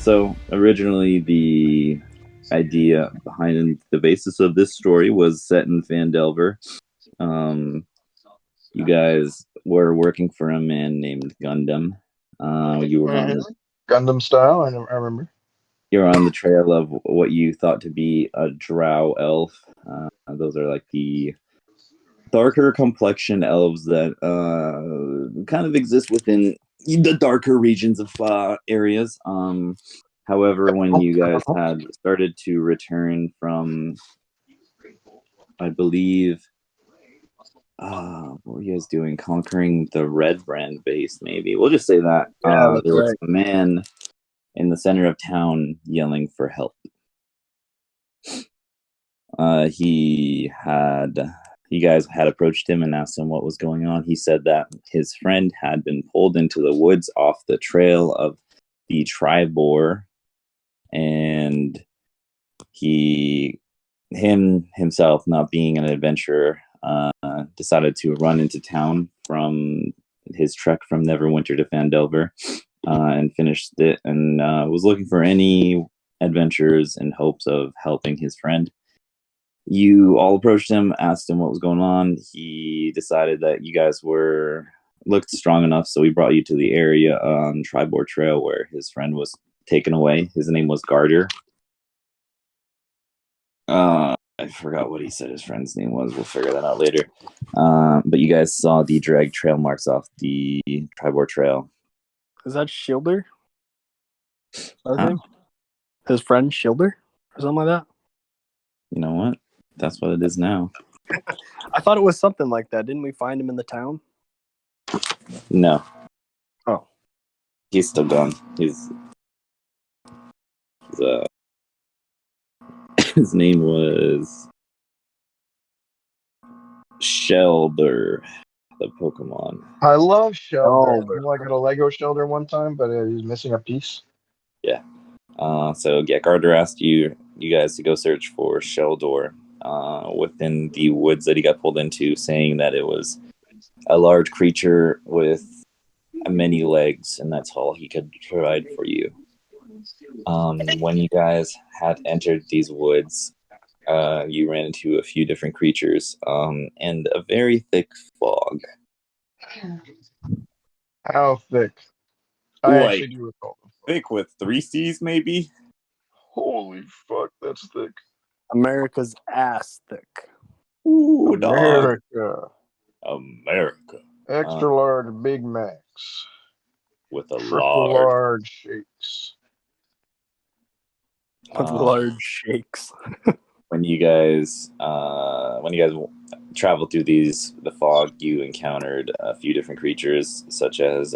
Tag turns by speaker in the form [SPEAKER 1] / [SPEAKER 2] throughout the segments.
[SPEAKER 1] So originally, the idea behind the basis of this story was set in Fandelver. Um, you guys were working for a man named Gundam. You were on
[SPEAKER 2] Gundam style. I remember.
[SPEAKER 1] you were on the trail of what you thought to be a drow elf. Those are like the darker complexion elves that kind of exist within the darker regions of areas. However, when you guys had started to return from, I believe, what were you guys doing? Conquering the Red Brand base, maybe. We'll just say that.
[SPEAKER 2] Yeah, that's
[SPEAKER 1] There was
[SPEAKER 2] right.
[SPEAKER 1] a man in the center of town yelling for help. He had You guys had approached him and asked him what was going on. He said that his friend had been pulled into the woods off the trail of the Tribor, and himself, not being an adventurer, decided to run into town from his trek from Neverwinter to Fandelver, and finished it, and was looking for any adventures in hopes of helping his friend. You all approached him, asked him what was going on. He decided that you guys looked strong enough, so he brought you to the area on Tribor Trail where his friend was taken away. His name was Garter. I forgot what he said his friend's name was. We'll figure that out later. But you guys saw the drag trail marks off the Tribor Trail.
[SPEAKER 3] Is that Shielder? I think his friend Shielder or something like that.
[SPEAKER 1] You know what? That's what it is now.
[SPEAKER 3] I thought it was something like that. Didn't we find him in the town?
[SPEAKER 1] No.
[SPEAKER 3] Oh.
[SPEAKER 1] He's still gone. He's his name was Shelder, the Pokemon.
[SPEAKER 2] I love Shelder.
[SPEAKER 3] Oh,
[SPEAKER 2] I got a Lego Shelder one time, but he's missing a piece.
[SPEAKER 1] Yeah. So Garter asked you guys to go search for Sheldor within the woods that he got pulled into, saying that it was a large creature with many legs, and that's all he could provide for you. When you guys had entered these woods, you ran into a few different creatures and a very thick fog.
[SPEAKER 2] How thick? I
[SPEAKER 1] Like,
[SPEAKER 2] actually do recall them.
[SPEAKER 1] thick with 3 C's, maybe?
[SPEAKER 2] Holy fuck, that's thick.
[SPEAKER 3] America's ass thick.
[SPEAKER 1] Ooh, dog.
[SPEAKER 2] America.
[SPEAKER 1] America.
[SPEAKER 2] Extra large Big Macs.
[SPEAKER 1] With a
[SPEAKER 2] Triple large shakes.
[SPEAKER 3] With large shakes.
[SPEAKER 1] When you guys traveled through the fog, you encountered a few different creatures, such as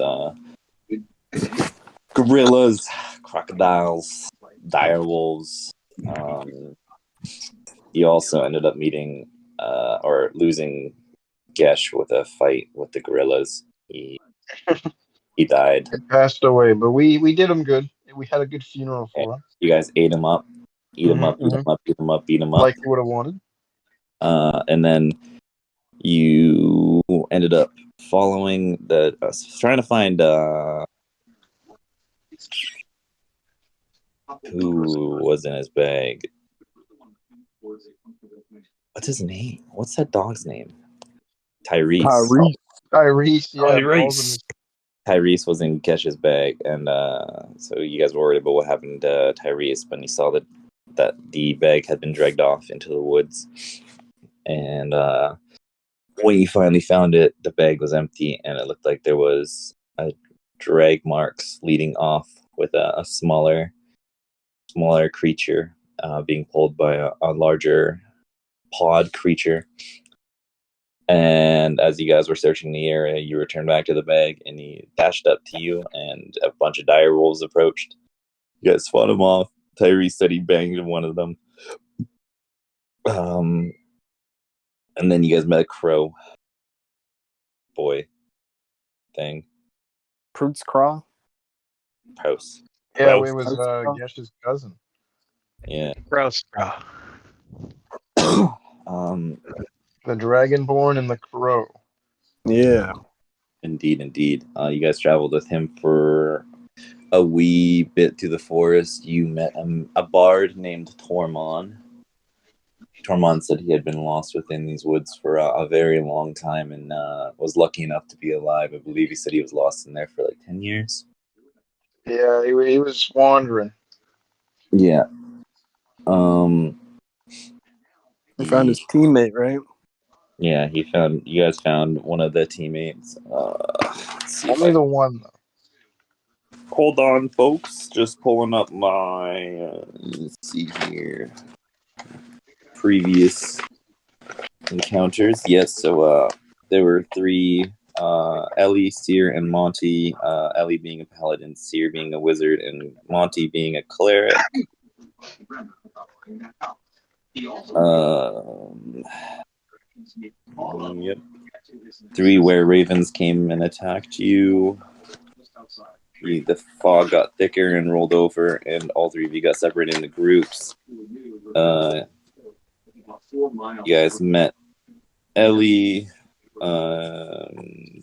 [SPEAKER 1] gorillas, crocodiles, direwolves. You also ended up meeting or losing Gesh with a fight with the gorillas. He died.
[SPEAKER 2] He passed away, but we did him good. We had a good funeral for him.
[SPEAKER 1] You guys ate him up. Eat him up, eat him up, eat him up, eat him up.
[SPEAKER 2] Like you would have wanted.
[SPEAKER 1] And then you ended up following trying to find who was in his bag. What's his name? What's that dog's name? Tyrese.
[SPEAKER 2] Tyrese, yeah.
[SPEAKER 1] Tyrese was in Kesh's bag, and so you guys were worried about what happened to Tyrese when he saw that the bag had been dragged off into the woods. And when you finally found it, the bag was empty, and it looked like there was drag marks leading off with a smaller creature being pulled by a larger pod creature. And as you guys were searching the area, you returned back to the bag, and he dashed up to you, and a bunch of dire wolves approached. You guys fought him off. Tyrese said he banged one of them. And then you guys met a crow boy thing.
[SPEAKER 3] Prude's Craw?
[SPEAKER 1] Prouse.
[SPEAKER 2] Yeah, it was Gesh's cousin.
[SPEAKER 1] Yeah.
[SPEAKER 4] Gross, bro.
[SPEAKER 2] The Dragonborn and the Crow.
[SPEAKER 3] Yeah.
[SPEAKER 1] Indeed. You guys traveled with him for a wee bit through the forest, you met a bard named Tormon. Tormon said he had been lost within these woods for a very long time and was lucky enough to be alive. I believe he said he was lost in there for like 10 years.
[SPEAKER 2] Yeah, he was wandering.
[SPEAKER 1] Yeah.
[SPEAKER 3] He found his teammate, right?
[SPEAKER 1] Yeah, you guys found one of the teammates. Let's see
[SPEAKER 2] Only the one, though.
[SPEAKER 1] Hold on, folks. Just pulling up my, let's see here, previous encounters. Yes, so there were three, Ellie, Seer, and Monty. Ellie being a paladin, Seer being a wizard, and Monty being a cleric. Yep. Three were ravens came and attacked you. The fog got thicker and rolled over, and all three of you got separated into groups. You guys met Ellie.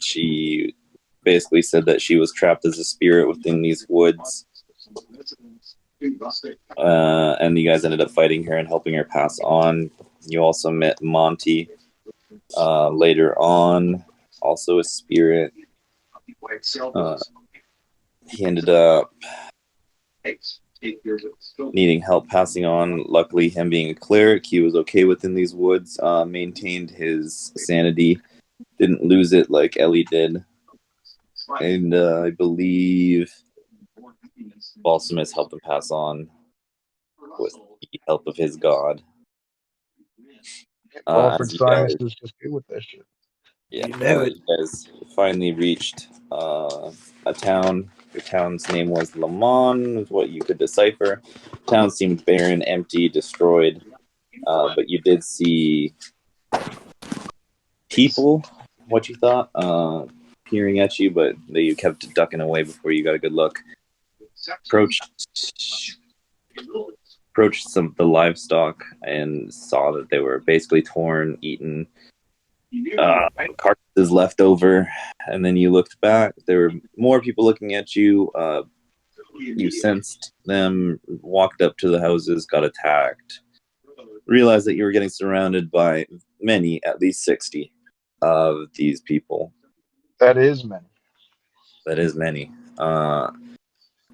[SPEAKER 1] She basically said that she was trapped as a spirit within these woods. And you guys ended up fighting her and helping her pass on. You also met Monty later on, also a spirit. He ended up needing help passing on. Luckily, him being a cleric, he was okay within these woods, maintained his sanity, didn't lose it like Ellie did. And I believe Balsamus helped him pass on with the help of his god.
[SPEAKER 2] Alfred
[SPEAKER 1] As you
[SPEAKER 2] Simus
[SPEAKER 1] guys,
[SPEAKER 2] is just good with that shit.
[SPEAKER 1] yeah,
[SPEAKER 3] You know it.
[SPEAKER 1] you guys finally reached a town. The town's name was Lamon, is what you could decipher. The town seemed barren, empty, destroyed, but you did see people, what you thought, peering at you, but you kept ducking away before you got a good look. Approached some of the livestock and saw that they were basically torn, eaten, carcasses left over. And then you looked back. There were more people looking at you. You sensed them, walked up to the houses, got attacked. Realized that you were getting surrounded by many, at least 60 of these people.
[SPEAKER 2] That is many.
[SPEAKER 1] That is many.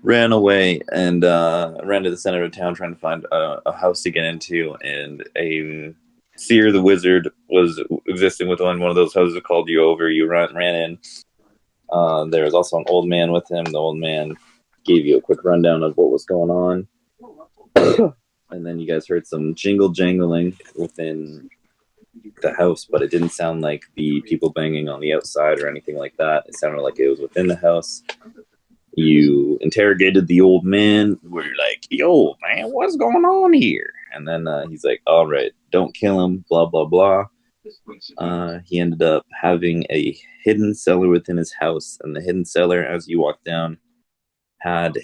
[SPEAKER 1] Ran away and ran to the center of town trying to find a house to get into, and a Seer the wizard was existing within one of those houses, called you over. You ran in. There was also an old man with him. The old man gave you a quick rundown of what was going on. And then you guys heard some jangling within the house, but it didn't sound like the people banging on the outside or anything like that. It sounded like it was within the house. You interrogated the old man. We're like, yo, man, what's going on here? And then he's like, all right, don't kill him, blah, blah, blah. He ended up having a hidden cellar within his house. And the hidden cellar, as you walked down, had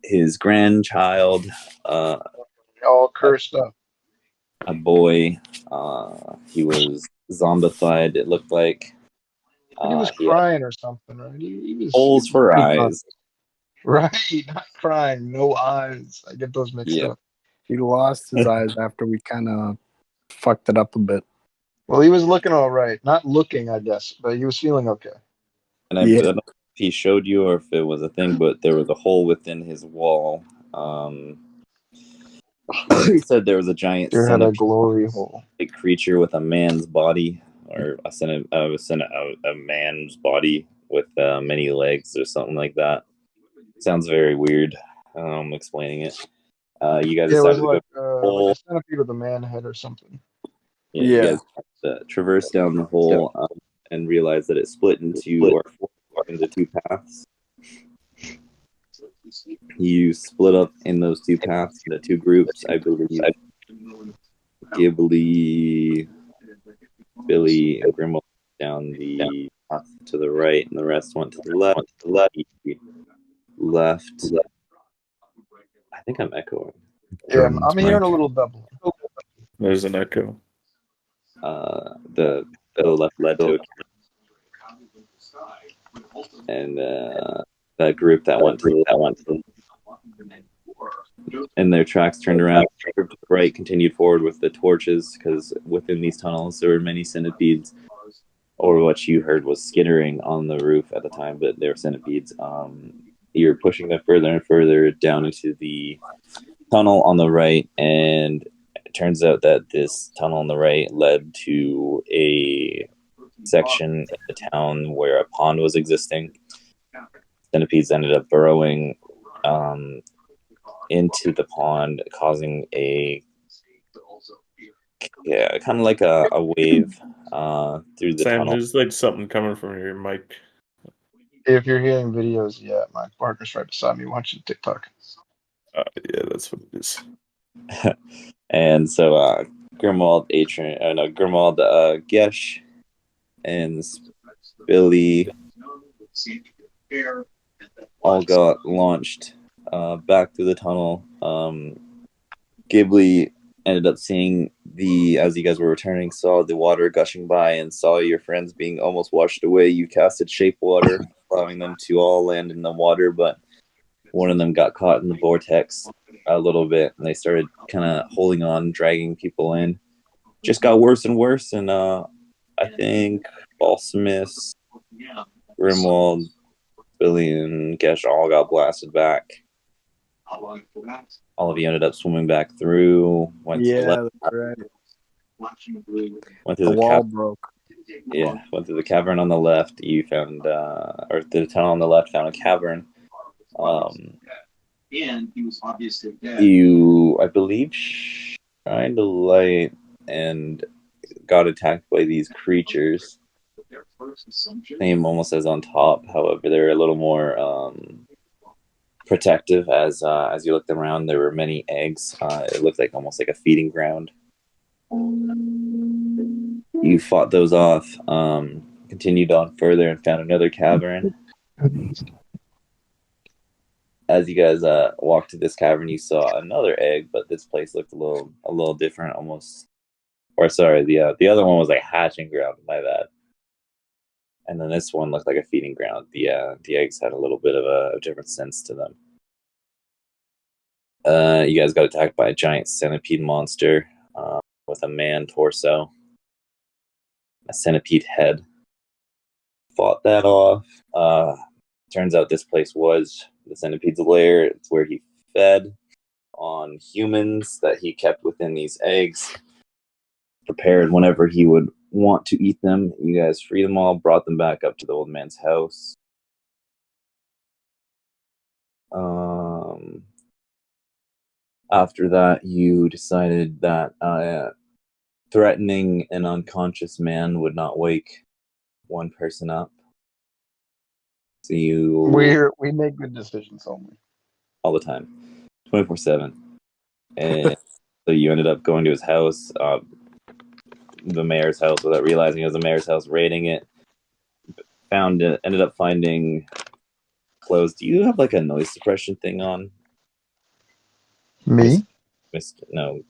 [SPEAKER 1] his grandchild,
[SPEAKER 2] All cursed up.
[SPEAKER 1] a boy. He was zombified, it looked like.
[SPEAKER 2] He was
[SPEAKER 1] He had
[SPEAKER 2] crying or something, right? He
[SPEAKER 1] holes
[SPEAKER 2] was
[SPEAKER 1] for
[SPEAKER 2] pretty drunk.
[SPEAKER 1] eyes.
[SPEAKER 2] Right, not crying, no eyes. I get those mixed
[SPEAKER 1] Yeah.
[SPEAKER 2] up.
[SPEAKER 3] He lost his eyes after we kind of fucked it up a bit.
[SPEAKER 2] Well, he was looking all right. Not looking, I guess, but he was feeling okay.
[SPEAKER 1] And I don't know if he showed you or if it was a thing, but there was a hole within his wall. He said there was a giant
[SPEAKER 2] There had a
[SPEAKER 1] centipede
[SPEAKER 2] glory hole.
[SPEAKER 1] creature with a man's body, or a man's body with many legs or something like that. Sounds very weird. Explaining it. You guys
[SPEAKER 2] Yeah, it was
[SPEAKER 1] decided to go to the
[SPEAKER 2] like
[SPEAKER 1] hole.
[SPEAKER 2] a centipede with a man head or something.
[SPEAKER 1] Yeah, you guys traversed down the hole and realized that it split into two paths. You split up in those two paths into two groups. I believe Ghibli, Billy, and Grimble down the path to the right, and the rest went to the left. Left. I think I'm echoing.
[SPEAKER 2] Yeah, I'm hearing a little double.
[SPEAKER 4] There's an echo.
[SPEAKER 1] The left led to a and that group that went to and their tracks turned around, to the right, continued forward with the torches, because within these tunnels there were many centipedes, or what you heard was skittering on the roof at the time, but they were centipedes. You're pushing them further and further down into the tunnel on the right, and it turns out that this tunnel on the right led to a section of the town where a pond was existing. Centipedes ended up burrowing into the pond, causing kind of like a wave through the
[SPEAKER 4] Sam,
[SPEAKER 1] tunnel.
[SPEAKER 4] there's like something coming from your mic.
[SPEAKER 2] If you're hearing videos, yeah, my partner's right beside me watching TikTok.
[SPEAKER 4] Yeah, that's what it is.
[SPEAKER 1] And so Grimwald, Gesh, and Billy all got launched back through the tunnel. Ghibli ended up seeing as you guys were returning, saw the water gushing by and saw your friends being almost washed away. You casted shape water, allowing them to all land in the water, but one of them got caught in the vortex a little bit, and they started kind of holding on, dragging people in. Just got worse and worse, and I think Balsamus, Grimwald, Billy, and Gesh all got blasted back. All of you ended up swimming back through. Went to the left,
[SPEAKER 3] that's right.
[SPEAKER 1] went through
[SPEAKER 3] The
[SPEAKER 1] the
[SPEAKER 3] wall broke.
[SPEAKER 1] Yeah, went through the cavern on the left. You found, or the tunnel on the left found a cavern. You, I believe, shined a light and got attacked by these creatures. Name almost says on top. However, they're a little more protective. As you looked around, there were many eggs. It looked like almost like a feeding ground. You fought those off. Continued on further and found another cavern. As you guys walked to this cavern, you saw another egg, but this place looked a little different, almost. Or sorry, the other one was like hatching ground. My bad. And then this one looked like a feeding ground. The eggs had a little bit of a different sense to them. You guys got attacked by a giant centipede monster with a man torso, a centipede head. Fought that off. Turns out this place was the centipede's lair. It's where he fed on humans that he kept within these eggs, prepared whenever he would want to eat them. You guys freed them all, brought them back up to the old man's house. After that, you decided that threatening an unconscious man would not wake one person up. So
[SPEAKER 2] We make good decisions only.
[SPEAKER 1] all the time, 24/7, and so you ended up going to his house, the mayor's house, without realizing it was the mayor's house. Raiding it, ended up finding clothes. Do you have like a noise suppression thing on?
[SPEAKER 2] Me?
[SPEAKER 1] No,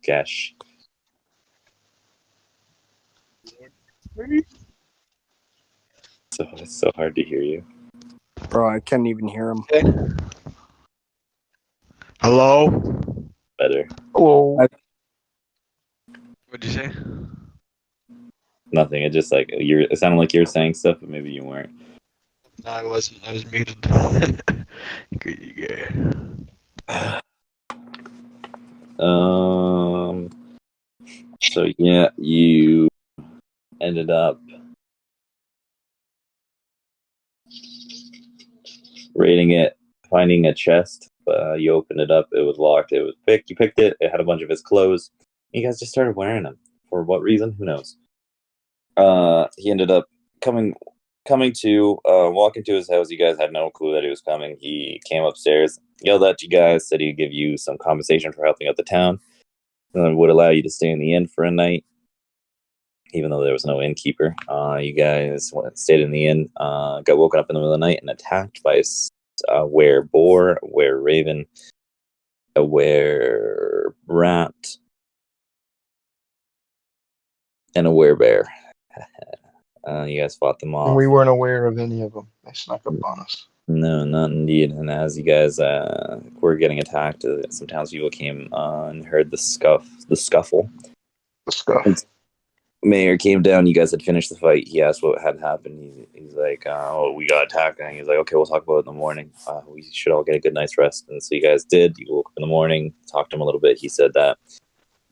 [SPEAKER 1] Gesh. So it's so hard to hear you.
[SPEAKER 3] Bro, I can't even hear him.
[SPEAKER 5] Hello?
[SPEAKER 1] Better.
[SPEAKER 2] Hello.
[SPEAKER 5] What'd you say?
[SPEAKER 1] Nothing. It just like it sounded like you were saying stuff, but maybe you weren't.
[SPEAKER 5] No, I wasn't. I was muted. Good guy.
[SPEAKER 1] So yeah, you ended up raiding it, finding a chest. You opened it up. It was locked. It was picked. You picked it. It had a bunch of his clothes. You guys just started wearing them. For what reason? Who knows? He ended up walking to his house. You guys had no clue that he was coming. He came upstairs, yelled at you guys, said he'd give you some compensation for helping out the town, and would allow you to stay in the inn for a night, even though there was no innkeeper. You guys stayed in the inn, got woken up in the middle of the night and attacked by a were-boar, a were-raven, a were-rat, and a were-bear. You guys fought them off.
[SPEAKER 2] We weren't aware of any of them. They snuck up on us.
[SPEAKER 1] No, not indeed. And as you guys were getting attacked, some townspeople came and heard the scuffle.
[SPEAKER 2] The scuff.
[SPEAKER 1] And Mayor came down. You guys had finished the fight. He asked what had happened. He's like, "Oh, we got attacked." And he's like, "Okay, we'll talk about it in the morning. We should all get a good night's rest." And so you guys did. You woke up in the morning, talked to him a little bit. He said that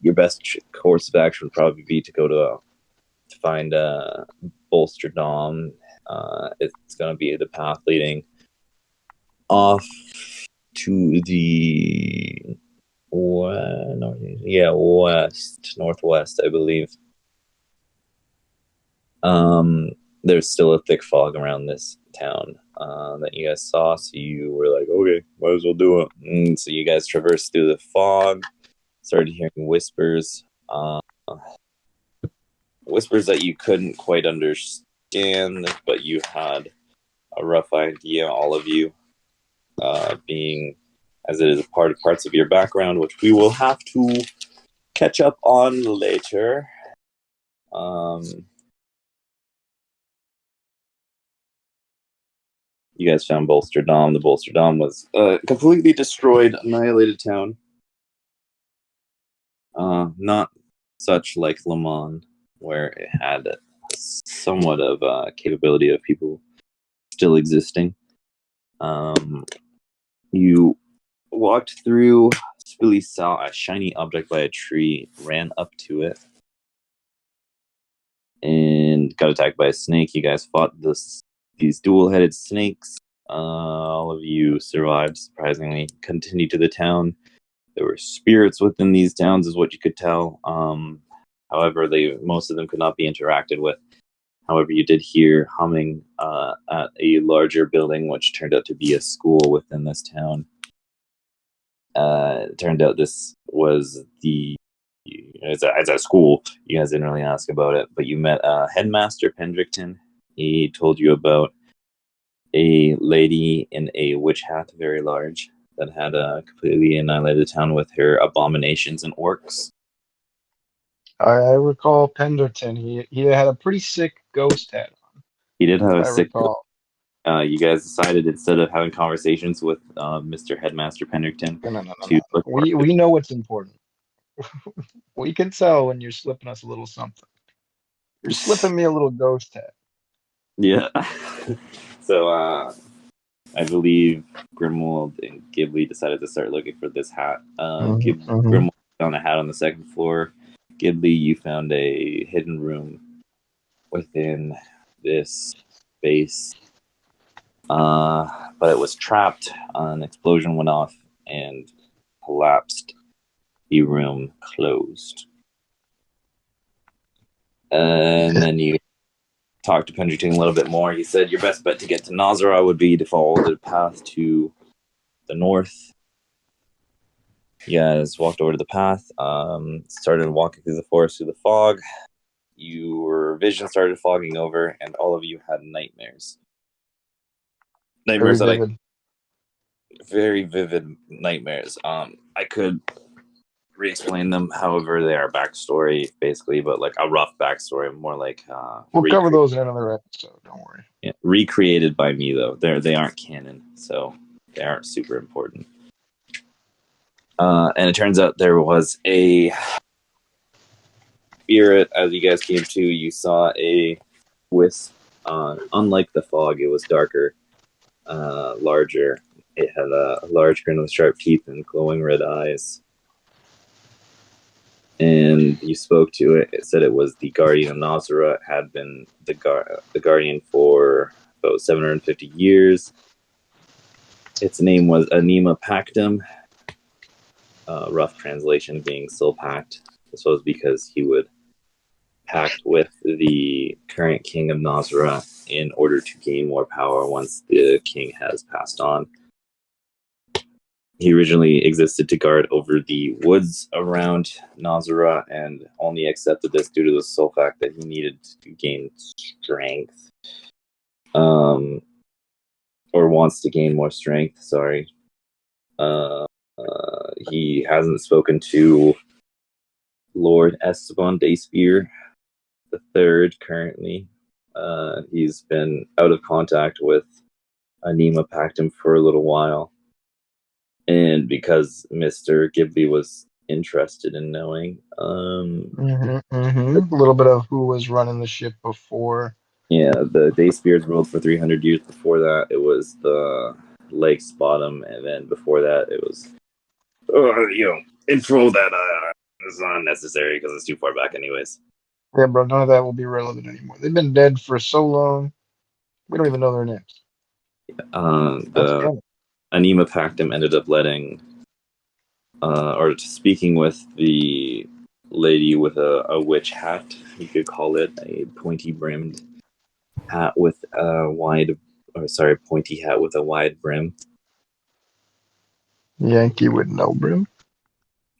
[SPEAKER 1] your best course of action would probably be to go to find Bolster Dom. It's going to be the path leading off to the northwest, I believe. There's still a thick fog around this town that you guys saw, so you were like, okay, might as well do it. And so you guys traversed through the fog, started hearing whispers, whispers that you couldn't quite understand, but you had a rough idea, all of you, being, as it is a parts of your background, which we will have to catch up on later. You guys found Bolster Dom. The Bolster Dom was a completely destroyed, annihilated town. Not such like Le Mans, where it had somewhat of capability of people still existing. You walked through, really saw a shiny object by a tree, ran up to it, and got attacked by a snake. You guys fought these dual-headed snakes. All of you survived, surprisingly. Continued to the town. There were spirits within these towns, is what you could tell. However, most of them could not be interacted with. However, you did hear humming at a larger building, which turned out to be a school within this town. It turned out this was it's a school. You guys didn't really ask about it, but you met Headmaster Pendrickton. He told you about a lady in a witch hat, very large, that had completely annihilated the town with her abominations and orcs.
[SPEAKER 2] I recall Pendleton. He had a pretty sick ghost hat on.
[SPEAKER 1] He did have a
[SPEAKER 2] I
[SPEAKER 1] sick.
[SPEAKER 2] recall.
[SPEAKER 1] You guys decided, instead of having conversations with Mr. Headmaster Pendleton,
[SPEAKER 2] No.
[SPEAKER 1] to look for
[SPEAKER 2] We know what's important. We can tell when you're slipping us a little something. You're slipping me a little ghost hat.
[SPEAKER 1] Yeah. So I believe Grimwald and Ghibli decided to start looking for this hat. Grimwald found a hat on the second floor. Ghibli, you found a hidden room within this space. But it was trapped. An explosion went off and collapsed. The room closed. And then you talked to Pendleton a little bit more. He said your best bet to get to Nazara would be to follow the path to the north. You guys walked over to the path, started walking through the forest through the fog. Your vision started fogging over, and all of you had nightmares. Nightmares very vivid nightmares. I could re-explain them, however, they are backstory, basically, but like a rough backstory, more like
[SPEAKER 2] We'll cover those in another episode. Don't worry.
[SPEAKER 1] Yeah, recreated by me though. They aren't canon, so they aren't super important. And it turns out there was a spirit. As you guys came to, you saw a wisp. Unlike the fog, it was darker, larger. It had a large grin with sharp teeth and glowing red eyes. And you spoke to it. It said it was the guardian of Nazara. It had been the guardian for about 750 years. Its name was Anima Pactum. Rough translation being still packed. This was because he would pact with the current king of Nazara in order to gain more power once the king has passed on. He originally existed to guard over the woods around Nazara and only accepted this due to the sole fact that he needed to gain strength. Or wants to gain more strength, sorry. He hasn't spoken to Lord Esteban Dayspear the Third currently. He's been out of contact with Anima packed him for a little while. And because Mr. Ghibli was interested in knowing,
[SPEAKER 2] A little bit of who was running the ship before.
[SPEAKER 1] yeah, the Day Spears ruled for 300 years. Before that, it was the Lake's Bottom, and then before that, it was, info that is unnecessary because it's too far back, anyways.
[SPEAKER 2] Yeah, bro, none of that will be relevant anymore. They've been dead for so long, we don't even know their names. That's
[SPEAKER 1] The
[SPEAKER 2] canon.
[SPEAKER 1] Anima Pactum ended up letting, or speaking with the lady with a witch hat, you could call it, a pointy brimmed hat with a pointy hat with a wide brim.
[SPEAKER 2] Yankee with no brim.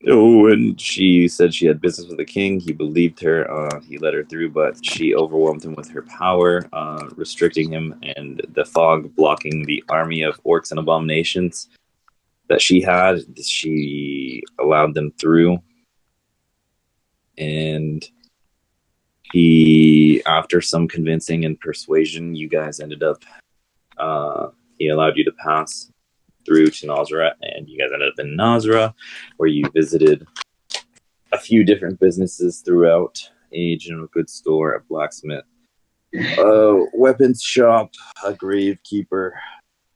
[SPEAKER 1] Oh, and she said she had business with the king. He believed her. He let her through, but she overwhelmed him with her power, restricting him and the fog blocking the army of orcs and abominations that she had. She allowed them through. And after some convincing and persuasion, you guys ended up, he allowed you to pass through to Nazra, and you guys ended up in Nazra, where you visited a few different businesses throughout: a general goods store, a blacksmith, a weapons shop, a gravekeeper,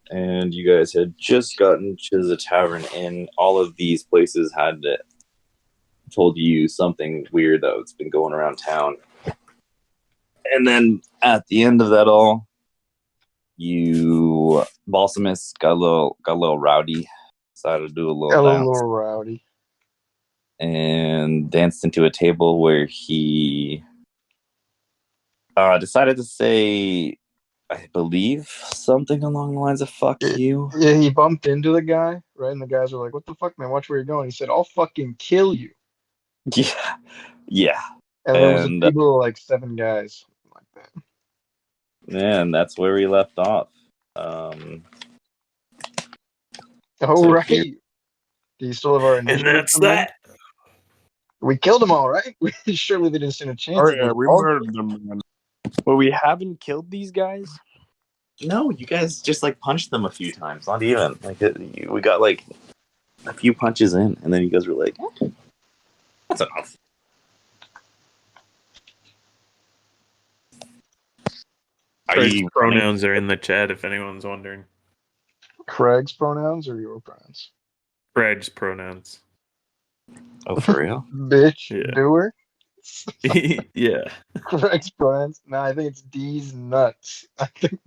[SPEAKER 1] and you guys had just gotten to the tavern, and all of these places had told you something weird that's been going around town. And then at the end of that all, Balsamus got a little rowdy, decided to do a little
[SPEAKER 2] Got a
[SPEAKER 1] dance,
[SPEAKER 2] little rowdy.
[SPEAKER 1] and danced into a table where he decided to say, I believe, something along the lines of "fuck you."
[SPEAKER 2] Yeah, he bumped into the guy, right? And the guys were like, "What the fuck, man? Watch where you're going." He said, "I'll fucking kill you."
[SPEAKER 1] Yeah, yeah,
[SPEAKER 2] And there was a
[SPEAKER 1] and
[SPEAKER 2] table of like 7 guys, like that.
[SPEAKER 1] and that's where we left off.
[SPEAKER 2] Oh,
[SPEAKER 1] So
[SPEAKER 2] right.
[SPEAKER 1] here,
[SPEAKER 2] Do you still have our
[SPEAKER 4] And
[SPEAKER 2] initiative
[SPEAKER 4] that's
[SPEAKER 2] from there?
[SPEAKER 4] that.
[SPEAKER 2] We killed them all, right? Surely they didn't stand a chance
[SPEAKER 3] Oh yeah,
[SPEAKER 2] against
[SPEAKER 3] we
[SPEAKER 2] all.
[SPEAKER 3] murdered them, man. But we haven't killed these guys.
[SPEAKER 1] no, you guys just like punched them a few times, not even like we got like a few punches in, and then you guys were like, "That's enough."
[SPEAKER 4] Craig's pronouns are in the chat if anyone's wondering.
[SPEAKER 2] Craig's pronouns or your pronouns?
[SPEAKER 4] Craig's pronouns.
[SPEAKER 1] Oh, for real?
[SPEAKER 2] Bitch,
[SPEAKER 4] Yeah.
[SPEAKER 2] doer.
[SPEAKER 4] Yeah.
[SPEAKER 2] Craig's pronouns. No, I think it's D's nuts. I think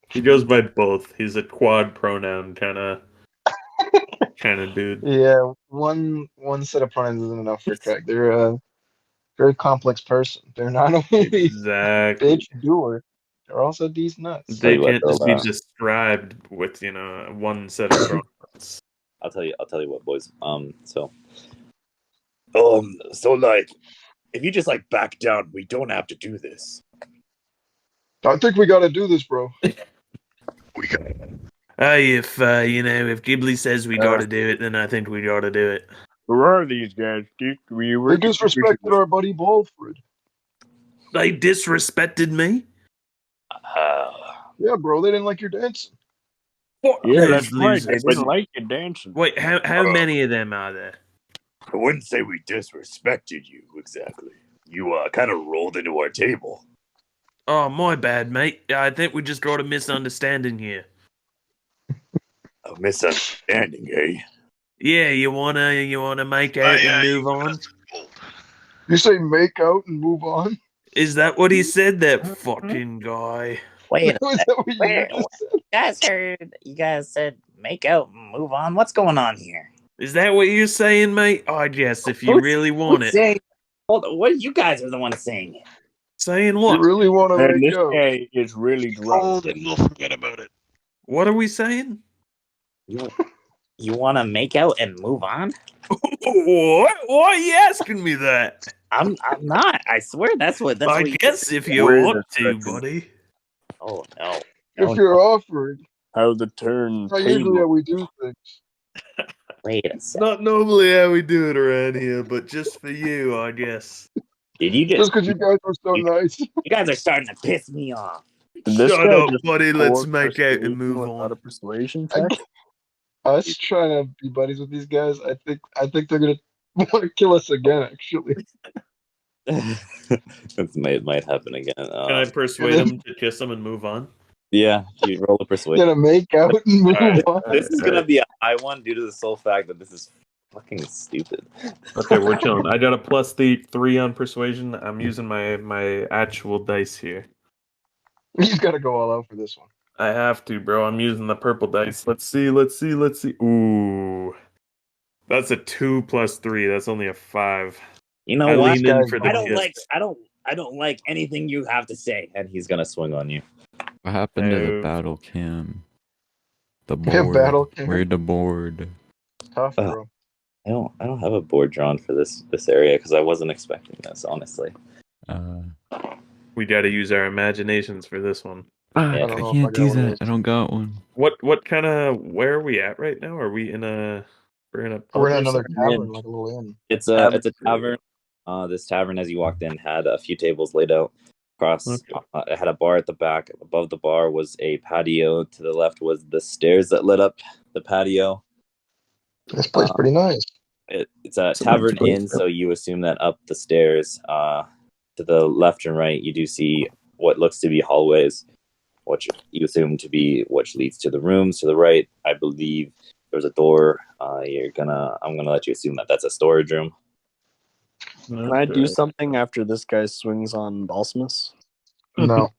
[SPEAKER 4] He goes by both. He's a quad pronoun kind of dude.
[SPEAKER 2] yeah, one set of pronouns isn't enough for Craig. They're a very complex person. They're not only
[SPEAKER 4] Exactly.
[SPEAKER 2] bitch doer, they're also D's nuts.
[SPEAKER 1] Tell
[SPEAKER 4] They
[SPEAKER 1] you what,
[SPEAKER 4] can't
[SPEAKER 1] though,
[SPEAKER 4] just be described with, one set of pronouns.
[SPEAKER 1] I'll tell you what, boys. So like, if you just like back down, we don't have to do this.
[SPEAKER 2] I think we gotta do this, bro.
[SPEAKER 4] Hey, if Ghibli says we gotta do it, then I think we gotta do it.
[SPEAKER 3] Who are these guys?
[SPEAKER 2] They disrespected our buddy Balfred.
[SPEAKER 4] They disrespected me?
[SPEAKER 2] Yeah, bro, they didn't like your dancing.
[SPEAKER 4] What?
[SPEAKER 3] Yeah,
[SPEAKER 4] Those
[SPEAKER 3] that's right. They
[SPEAKER 4] losers.
[SPEAKER 3] didn't like you dancing.
[SPEAKER 4] Wait, how many of them are there?
[SPEAKER 1] I wouldn't say we disrespected you exactly. You kind of rolled into our table.
[SPEAKER 4] Oh, my bad, mate. I think we just got a misunderstanding here.
[SPEAKER 1] A misunderstanding, eh?
[SPEAKER 4] Yeah, you wanna make out and move on?
[SPEAKER 2] You say make out and move on?
[SPEAKER 4] Is that what he said, that fucking guy?
[SPEAKER 1] Wait,
[SPEAKER 2] Was that what you just said?
[SPEAKER 1] you guys said make out and move on. What's going on here?
[SPEAKER 4] Is that what you're saying, mate? I guess if you really want it.
[SPEAKER 1] Hold on, what? You guys are the ones saying it.
[SPEAKER 4] Saying
[SPEAKER 2] You
[SPEAKER 4] what?
[SPEAKER 2] really want to
[SPEAKER 3] Man,
[SPEAKER 2] make
[SPEAKER 3] this
[SPEAKER 2] out?
[SPEAKER 3] guy is really drunk.
[SPEAKER 5] Hold and we'll forget about it.
[SPEAKER 4] What are we saying?
[SPEAKER 1] You want to make out and move on?
[SPEAKER 4] What? Why are you asking me that?
[SPEAKER 1] I'm not. I swear that's what.
[SPEAKER 4] I guess if you
[SPEAKER 3] Wait
[SPEAKER 4] want
[SPEAKER 3] a
[SPEAKER 4] to,
[SPEAKER 3] second.
[SPEAKER 4] buddy.
[SPEAKER 1] Oh no.
[SPEAKER 2] If you're offered,
[SPEAKER 3] How the turn
[SPEAKER 2] that's usually how
[SPEAKER 3] table.
[SPEAKER 2] we do things.
[SPEAKER 1] Wait a
[SPEAKER 4] It's
[SPEAKER 1] second.
[SPEAKER 4] not normally how we do it around here, but just for you, I guess.
[SPEAKER 1] Did you
[SPEAKER 2] Just because you guys were so
[SPEAKER 1] You-
[SPEAKER 2] nice.
[SPEAKER 1] You guys are starting to piss me off.
[SPEAKER 3] Did this
[SPEAKER 4] Shut
[SPEAKER 3] guy
[SPEAKER 4] up,
[SPEAKER 3] just
[SPEAKER 4] buddy. Let's
[SPEAKER 3] pour
[SPEAKER 4] make out
[SPEAKER 3] persuasion
[SPEAKER 4] and move
[SPEAKER 3] without
[SPEAKER 4] on.
[SPEAKER 3] a persuasion
[SPEAKER 2] I
[SPEAKER 3] check?
[SPEAKER 2] can't- Us trying to be buddies with these guys, I think they're gonna want to kill us again. Actually,
[SPEAKER 1] That might happen again.
[SPEAKER 4] Can I persuade him to kiss him and move on?
[SPEAKER 1] Yeah, you roll a persuasion.
[SPEAKER 2] gonna make out and move
[SPEAKER 4] Alright.
[SPEAKER 2] on.
[SPEAKER 1] This is gonna be a high one due to the sole fact that this is fucking stupid.
[SPEAKER 4] Okay, we're chilling. I got a +3 on persuasion. I'm using my actual dice here.
[SPEAKER 2] You gotta go all out for this one.
[SPEAKER 4] I have to, bro. I'm using the purple dice. Let's see. Ooh. That's a 2 + 3. That's only a 5.
[SPEAKER 1] You know
[SPEAKER 4] I
[SPEAKER 1] what?
[SPEAKER 4] lean in
[SPEAKER 2] Guy's
[SPEAKER 4] for the
[SPEAKER 1] I don't
[SPEAKER 4] kiss.
[SPEAKER 1] like I don't like anything you have to say, and he's gonna swing on you.
[SPEAKER 6] What happened to the
[SPEAKER 4] No.
[SPEAKER 6] battle cam? The
[SPEAKER 2] Yeah,
[SPEAKER 6] board.
[SPEAKER 2] battle cam.
[SPEAKER 6] Where'd the board?
[SPEAKER 2] Tough, bro.
[SPEAKER 1] I don't have a board drawn for this area because I wasn't expecting this, honestly.
[SPEAKER 4] We got to use our imaginations for this one.
[SPEAKER 6] Fuck,
[SPEAKER 1] Yeah.
[SPEAKER 2] I
[SPEAKER 6] I
[SPEAKER 2] don't know if
[SPEAKER 6] can't
[SPEAKER 2] I got
[SPEAKER 6] do
[SPEAKER 2] one of
[SPEAKER 6] that.
[SPEAKER 2] those.
[SPEAKER 6] I don't got one.
[SPEAKER 4] What kind of where are we at right now? Are we in a we're in a pub
[SPEAKER 2] We're in
[SPEAKER 4] or
[SPEAKER 2] another
[SPEAKER 4] something?
[SPEAKER 2] tavern, like a little inn.
[SPEAKER 1] It's a tavern. This tavern, as you walked in, had a few tables laid out across.
[SPEAKER 4] Okay.
[SPEAKER 1] It had a bar at the back. Above the bar was a patio. To the left was the stairs that led up the patio.
[SPEAKER 2] This place pretty nice.
[SPEAKER 1] It's a
[SPEAKER 3] It's a
[SPEAKER 1] tavern
[SPEAKER 3] nice place,
[SPEAKER 1] inn, so you assume that up the stairs, to the left and right, you do see what looks to be hallways, which you assume to be which leads to the rooms. To the right, I believe there's a door. I'm gonna let you assume that that's a storage room.
[SPEAKER 3] Can I do something after this guy swings on Balsamus?
[SPEAKER 2] No,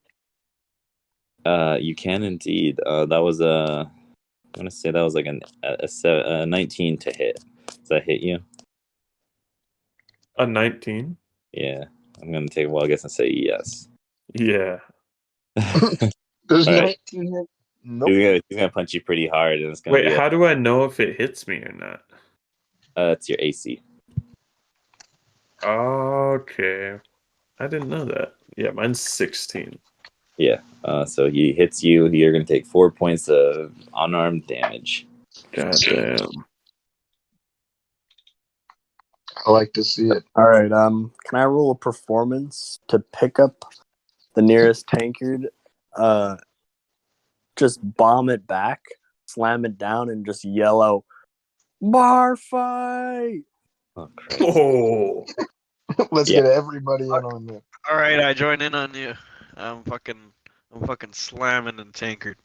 [SPEAKER 1] You can indeed. That was I'm gonna say that was like a 19 to hit. Does that hit you?
[SPEAKER 4] A 19?
[SPEAKER 1] Yeah. I'm gonna take a while, I guess, and say yes.
[SPEAKER 4] Yeah.
[SPEAKER 2] there's
[SPEAKER 1] All right.
[SPEAKER 2] 19 here. Nope.
[SPEAKER 1] He's gonna punch you pretty hard, and it's gonna
[SPEAKER 4] Wait,
[SPEAKER 1] be
[SPEAKER 4] how do I know if it hits me or not?
[SPEAKER 1] it's your AC.
[SPEAKER 4] Okay. I didn't know that. Yeah, mine's 16.
[SPEAKER 1] Yeah. So he hits you. You're gonna take 4 points of unarmed damage.
[SPEAKER 4] Goddamn.
[SPEAKER 2] I like to see it.
[SPEAKER 3] All right. Can I roll a performance to pick up the nearest tankard? Just bomb it back, slam it down, and just yell out, "Bar fight!"
[SPEAKER 1] Oh, Christ.
[SPEAKER 4] Oh.
[SPEAKER 2] Let's
[SPEAKER 1] Yeah.
[SPEAKER 2] get everybody in on this.
[SPEAKER 5] All right, I join in on you. I'm fucking slamming and tankard.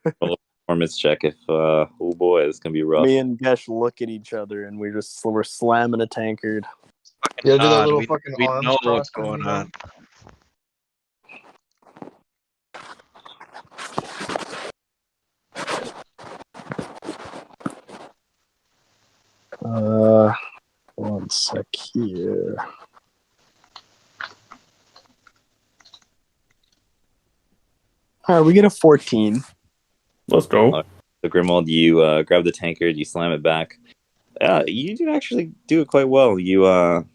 [SPEAKER 1] Performance check. If oh boy, it's gonna be rough.
[SPEAKER 3] Me and Gesh look at each other, and we're slamming a tankard.
[SPEAKER 2] Yeah, do that
[SPEAKER 5] God,
[SPEAKER 2] little fucking
[SPEAKER 5] we
[SPEAKER 2] arms
[SPEAKER 5] know
[SPEAKER 2] cross
[SPEAKER 5] what's
[SPEAKER 2] thing
[SPEAKER 5] going
[SPEAKER 2] you
[SPEAKER 5] on.
[SPEAKER 3] One sec here. All right, we get a 14.
[SPEAKER 4] Let's go.
[SPEAKER 1] So Grimwald, you grab the tankard, you slam it back. You do actually do it quite well. You're a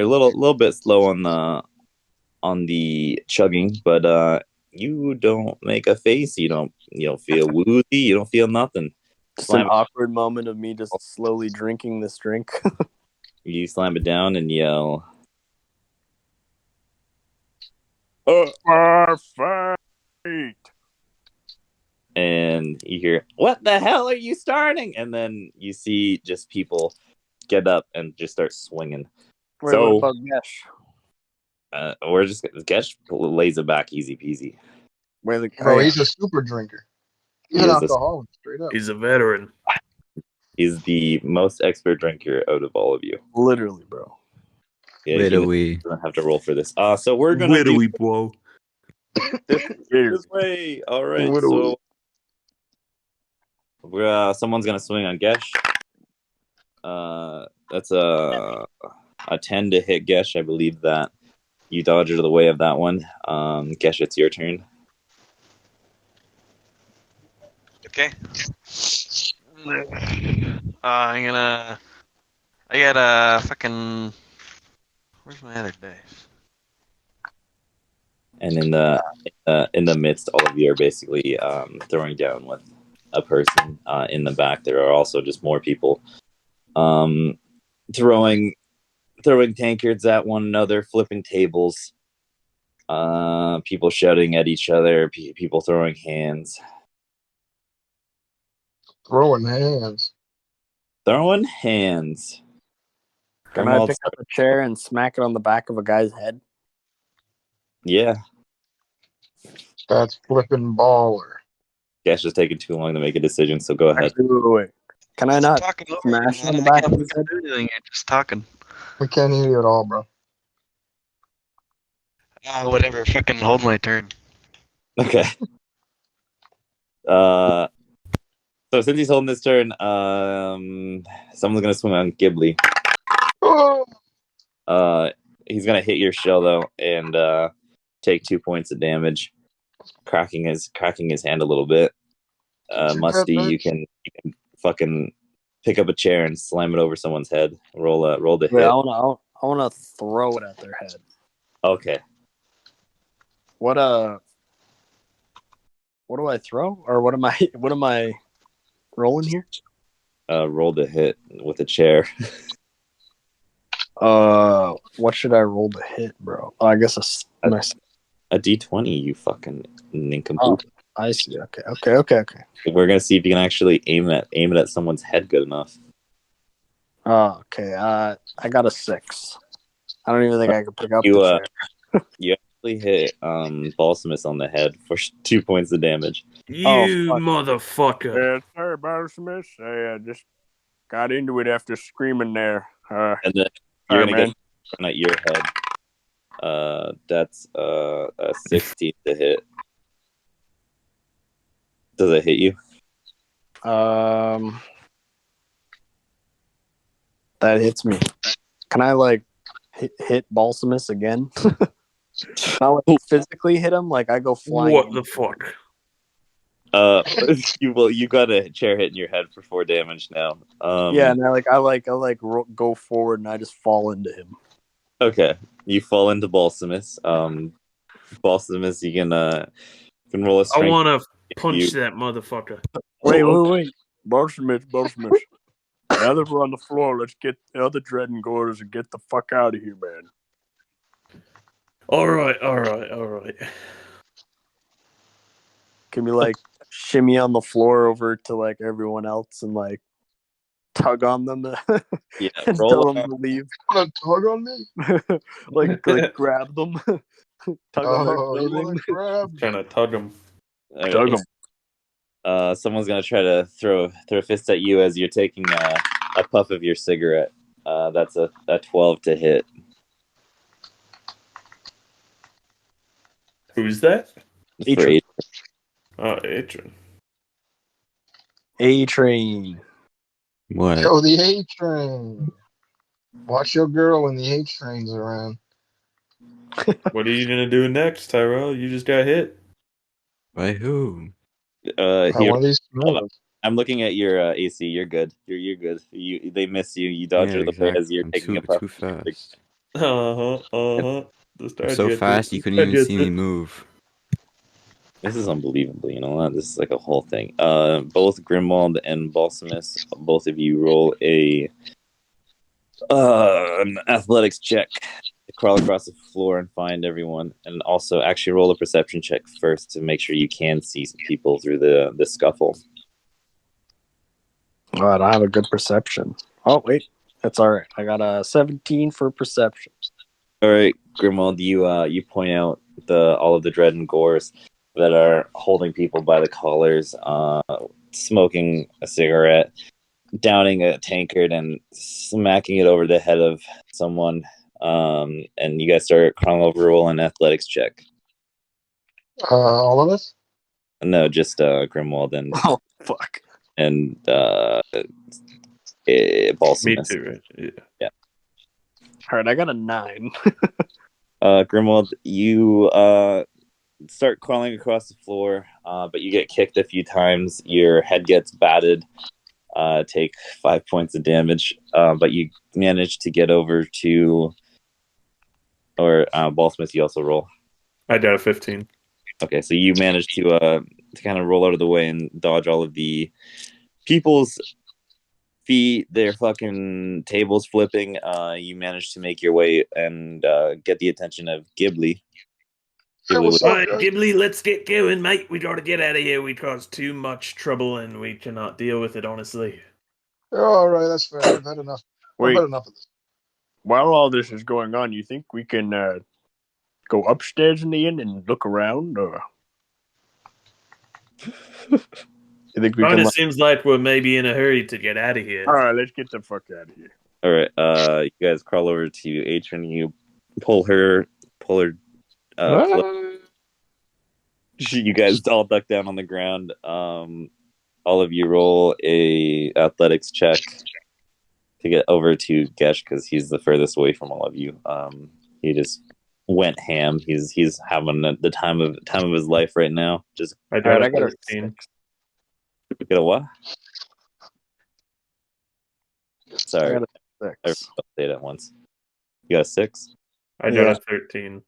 [SPEAKER 1] little bit slow on the chugging, but you don't make a face. You don't feel woozy. You don't feel nothing.
[SPEAKER 3] Just
[SPEAKER 1] Slam
[SPEAKER 3] an
[SPEAKER 1] it.
[SPEAKER 3] awkward moment of me just slowly drinking this drink.
[SPEAKER 1] You slam it down and yell,
[SPEAKER 3] Bar fight!
[SPEAKER 1] and you hear, "What the hell are you starting?" And then you see just people get up and just start swinging.
[SPEAKER 3] Wait,
[SPEAKER 1] So-
[SPEAKER 3] what about Gesh?
[SPEAKER 1] We're just Gesh lays it back easy peasy.
[SPEAKER 3] Where the
[SPEAKER 2] Bro, he's a super drinker. He's an
[SPEAKER 1] He is a-
[SPEAKER 2] alcoholic, straight up.
[SPEAKER 4] He's a veteran.
[SPEAKER 1] He's the most expert drinker out of all of you.
[SPEAKER 3] literally, bro.
[SPEAKER 1] Yeah,
[SPEAKER 6] Where
[SPEAKER 1] you
[SPEAKER 6] do we?
[SPEAKER 1] don't have to roll for this. So we're gonna
[SPEAKER 4] Where do
[SPEAKER 1] do
[SPEAKER 4] we blow?
[SPEAKER 1] this way. All right.
[SPEAKER 2] What do
[SPEAKER 1] So someone's gonna swing on Gesh. That's a 10 to hit Gesh. I believe that you dodge out of the way of that one. Gesh, it's your turn.
[SPEAKER 5] Okay. I got a fucking. Where's my other dice?
[SPEAKER 1] And in the midst, all of you are basically throwing down with a person. In the back, there are also just more people throwing tankards at one another, flipping tables. People shouting at each other, people throwing hands.
[SPEAKER 2] Throwing hands.
[SPEAKER 1] Throwing hands.
[SPEAKER 3] Can I
[SPEAKER 1] Grimwald,
[SPEAKER 3] pick up a chair and smack it on the back of a guy's head?
[SPEAKER 1] yeah.
[SPEAKER 2] That's flipping baller.
[SPEAKER 1] Gash is taking too long to make a decision, so go ahead.
[SPEAKER 3] Actually, wait. Can I not
[SPEAKER 5] Talking over
[SPEAKER 3] smash
[SPEAKER 5] you,
[SPEAKER 3] on the
[SPEAKER 5] man. I
[SPEAKER 3] back
[SPEAKER 5] can't
[SPEAKER 3] of his head?
[SPEAKER 5] do anything. You're just talking.
[SPEAKER 2] We can't hear you at all, bro.
[SPEAKER 5] Whatever. Fucking hold my turn.
[SPEAKER 1] Okay. So since he's holding this turn, someone's gonna swing on Ghibli.
[SPEAKER 2] Oh,
[SPEAKER 1] He's gonna hit your shell though, and take 2 points of damage, cracking his hand a little bit. Musty, you can fucking pick up a chair and slam it over someone's head. Roll the
[SPEAKER 3] Wait,
[SPEAKER 1] hit.
[SPEAKER 3] I wanna throw it at their head.
[SPEAKER 1] Okay.
[SPEAKER 3] What do I throw? Or what am I rolling here?
[SPEAKER 1] Roll the hit with a chair.
[SPEAKER 3] What should I roll to hit, bro? Oh, I guess
[SPEAKER 1] A D20, you fucking nincompoop.
[SPEAKER 3] Oh, I see. Okay.
[SPEAKER 1] We're gonna see if you can actually aim it at someone's head good enough.
[SPEAKER 3] Oh, okay. I got a 6. I don't even think I could pick up
[SPEAKER 1] You
[SPEAKER 3] the chair.
[SPEAKER 1] you actually hit Balsamus on the head for 2 points of damage.
[SPEAKER 4] You
[SPEAKER 3] fuck.
[SPEAKER 4] motherfucker.
[SPEAKER 3] Yeah, sorry, Barsamus. I just got into it after screaming there.
[SPEAKER 1] And then you're gonna get thrown at your head. That's a 16 to hit. Does it hit you?
[SPEAKER 3] That hits me. Can I hit Balsamus again? Can I physically hit him? Like I go flying.
[SPEAKER 4] What the fuck?
[SPEAKER 1] You got a chair hit in your head for 4 damage now.
[SPEAKER 3] Yeah, and I go forward and I just fall into him.
[SPEAKER 1] Okay, you fall into Balsamus. Balsamus, you can roll a strength.
[SPEAKER 4] I want to punch that motherfucker.
[SPEAKER 3] Wait. Balsamus. Now that we're on the floor, let's get the other Dread and Gores and get the fuck out of here, man.
[SPEAKER 4] All right.
[SPEAKER 3] Can we shimmy on the floor over to everyone else and tug on them
[SPEAKER 1] Yeah,
[SPEAKER 3] and
[SPEAKER 1] roll
[SPEAKER 3] tell them to leave?
[SPEAKER 2] want to tug on me?
[SPEAKER 3] Grab them, tug on their
[SPEAKER 2] Oh, you
[SPEAKER 3] clothing.
[SPEAKER 2] want to grab me?
[SPEAKER 4] Trying to tug him.
[SPEAKER 1] Okay.
[SPEAKER 3] Tug them.
[SPEAKER 1] Someone's gonna try to throw fists at you as you're taking a puff of your cigarette. That's a 12 to hit.
[SPEAKER 4] Who's that?
[SPEAKER 1] For eight.
[SPEAKER 4] Oh, Adrian.
[SPEAKER 3] A-Train.
[SPEAKER 6] What?
[SPEAKER 2] Yo, the A train. Watch your girl when the A train's around.
[SPEAKER 4] What are you gonna do next, Tyrell? You just got hit.
[SPEAKER 6] By who?
[SPEAKER 2] One of these smells.
[SPEAKER 1] I'm looking at your AC. You're good. You're good. They miss you. You dodge
[SPEAKER 6] Yeah,
[SPEAKER 1] out of the way
[SPEAKER 6] exactly.
[SPEAKER 1] as you're
[SPEAKER 6] I'm
[SPEAKER 1] taking
[SPEAKER 6] too,
[SPEAKER 1] a puff.
[SPEAKER 6] too fast.
[SPEAKER 4] I'm
[SPEAKER 6] So fast you couldn't even see me move.
[SPEAKER 1] This is unbelievable. You know what? This is like a whole thing. Both Grimwald and Balsamus, both of you roll an athletics check to crawl across the floor and find everyone, and also actually roll a perception check first to make sure you can see some people through the scuffle.
[SPEAKER 3] Oh, I don't have a good perception. Oh, wait. That's all right. I got a 17 for perception.
[SPEAKER 1] All right, Grimwald, you point out all of the Dread and Gores that are holding people by the collars, smoking a cigarette, downing a tankard, and smacking it over the head of someone. And you guys start crawling over, roll an athletics check.
[SPEAKER 2] All of us?
[SPEAKER 1] No, just Grimwald and
[SPEAKER 3] Oh, fuck.
[SPEAKER 1] and
[SPEAKER 4] Me
[SPEAKER 1] Balsamus.
[SPEAKER 4] too. Yeah.
[SPEAKER 3] All right, I got a 9.
[SPEAKER 1] Grimwald, you start crawling across the floor, but you get kicked a few times. Your head gets batted. Take 5 points of damage, but you manage to get over to, or Ballsmith, you also roll.
[SPEAKER 4] I got a 15.
[SPEAKER 1] Okay, so you manage to kind of roll out of the way and dodge all of the people's feet, their fucking tables flipping. You manage to make your way and get the attention of Ghibli.
[SPEAKER 2] Hey, what's
[SPEAKER 4] All
[SPEAKER 2] up,
[SPEAKER 4] right,
[SPEAKER 2] guys?
[SPEAKER 4] Ghibli, let's get going, mate. We gotta get out of here. We caused too much trouble, and we cannot deal with it, honestly.
[SPEAKER 2] All right, that's fair. I've had enough. I've
[SPEAKER 3] Wait,
[SPEAKER 2] had enough of this.
[SPEAKER 3] while all this is going on, you think we can go upstairs in the inn and look around, or you think we
[SPEAKER 4] Kind
[SPEAKER 3] can?
[SPEAKER 4] of seems like we're maybe in a hurry to get out of here.
[SPEAKER 3] All right, let's get the fuck out of here.
[SPEAKER 1] All right, you guys crawl over to Atron. You pull her. You guys all duck down on the ground. All of you roll a athletics check to get over to Gesh because he's the furthest away from all of you. He just went ham. He's having the time of his life right now. Just
[SPEAKER 4] I
[SPEAKER 3] All
[SPEAKER 4] got
[SPEAKER 3] right,
[SPEAKER 4] a
[SPEAKER 3] I got a
[SPEAKER 4] 13.
[SPEAKER 1] get a what?
[SPEAKER 3] I
[SPEAKER 1] Sorry,
[SPEAKER 3] got a
[SPEAKER 1] I
[SPEAKER 3] 6.
[SPEAKER 1] say it at once. You got a 6?
[SPEAKER 4] I got
[SPEAKER 3] Yeah.
[SPEAKER 4] a 13.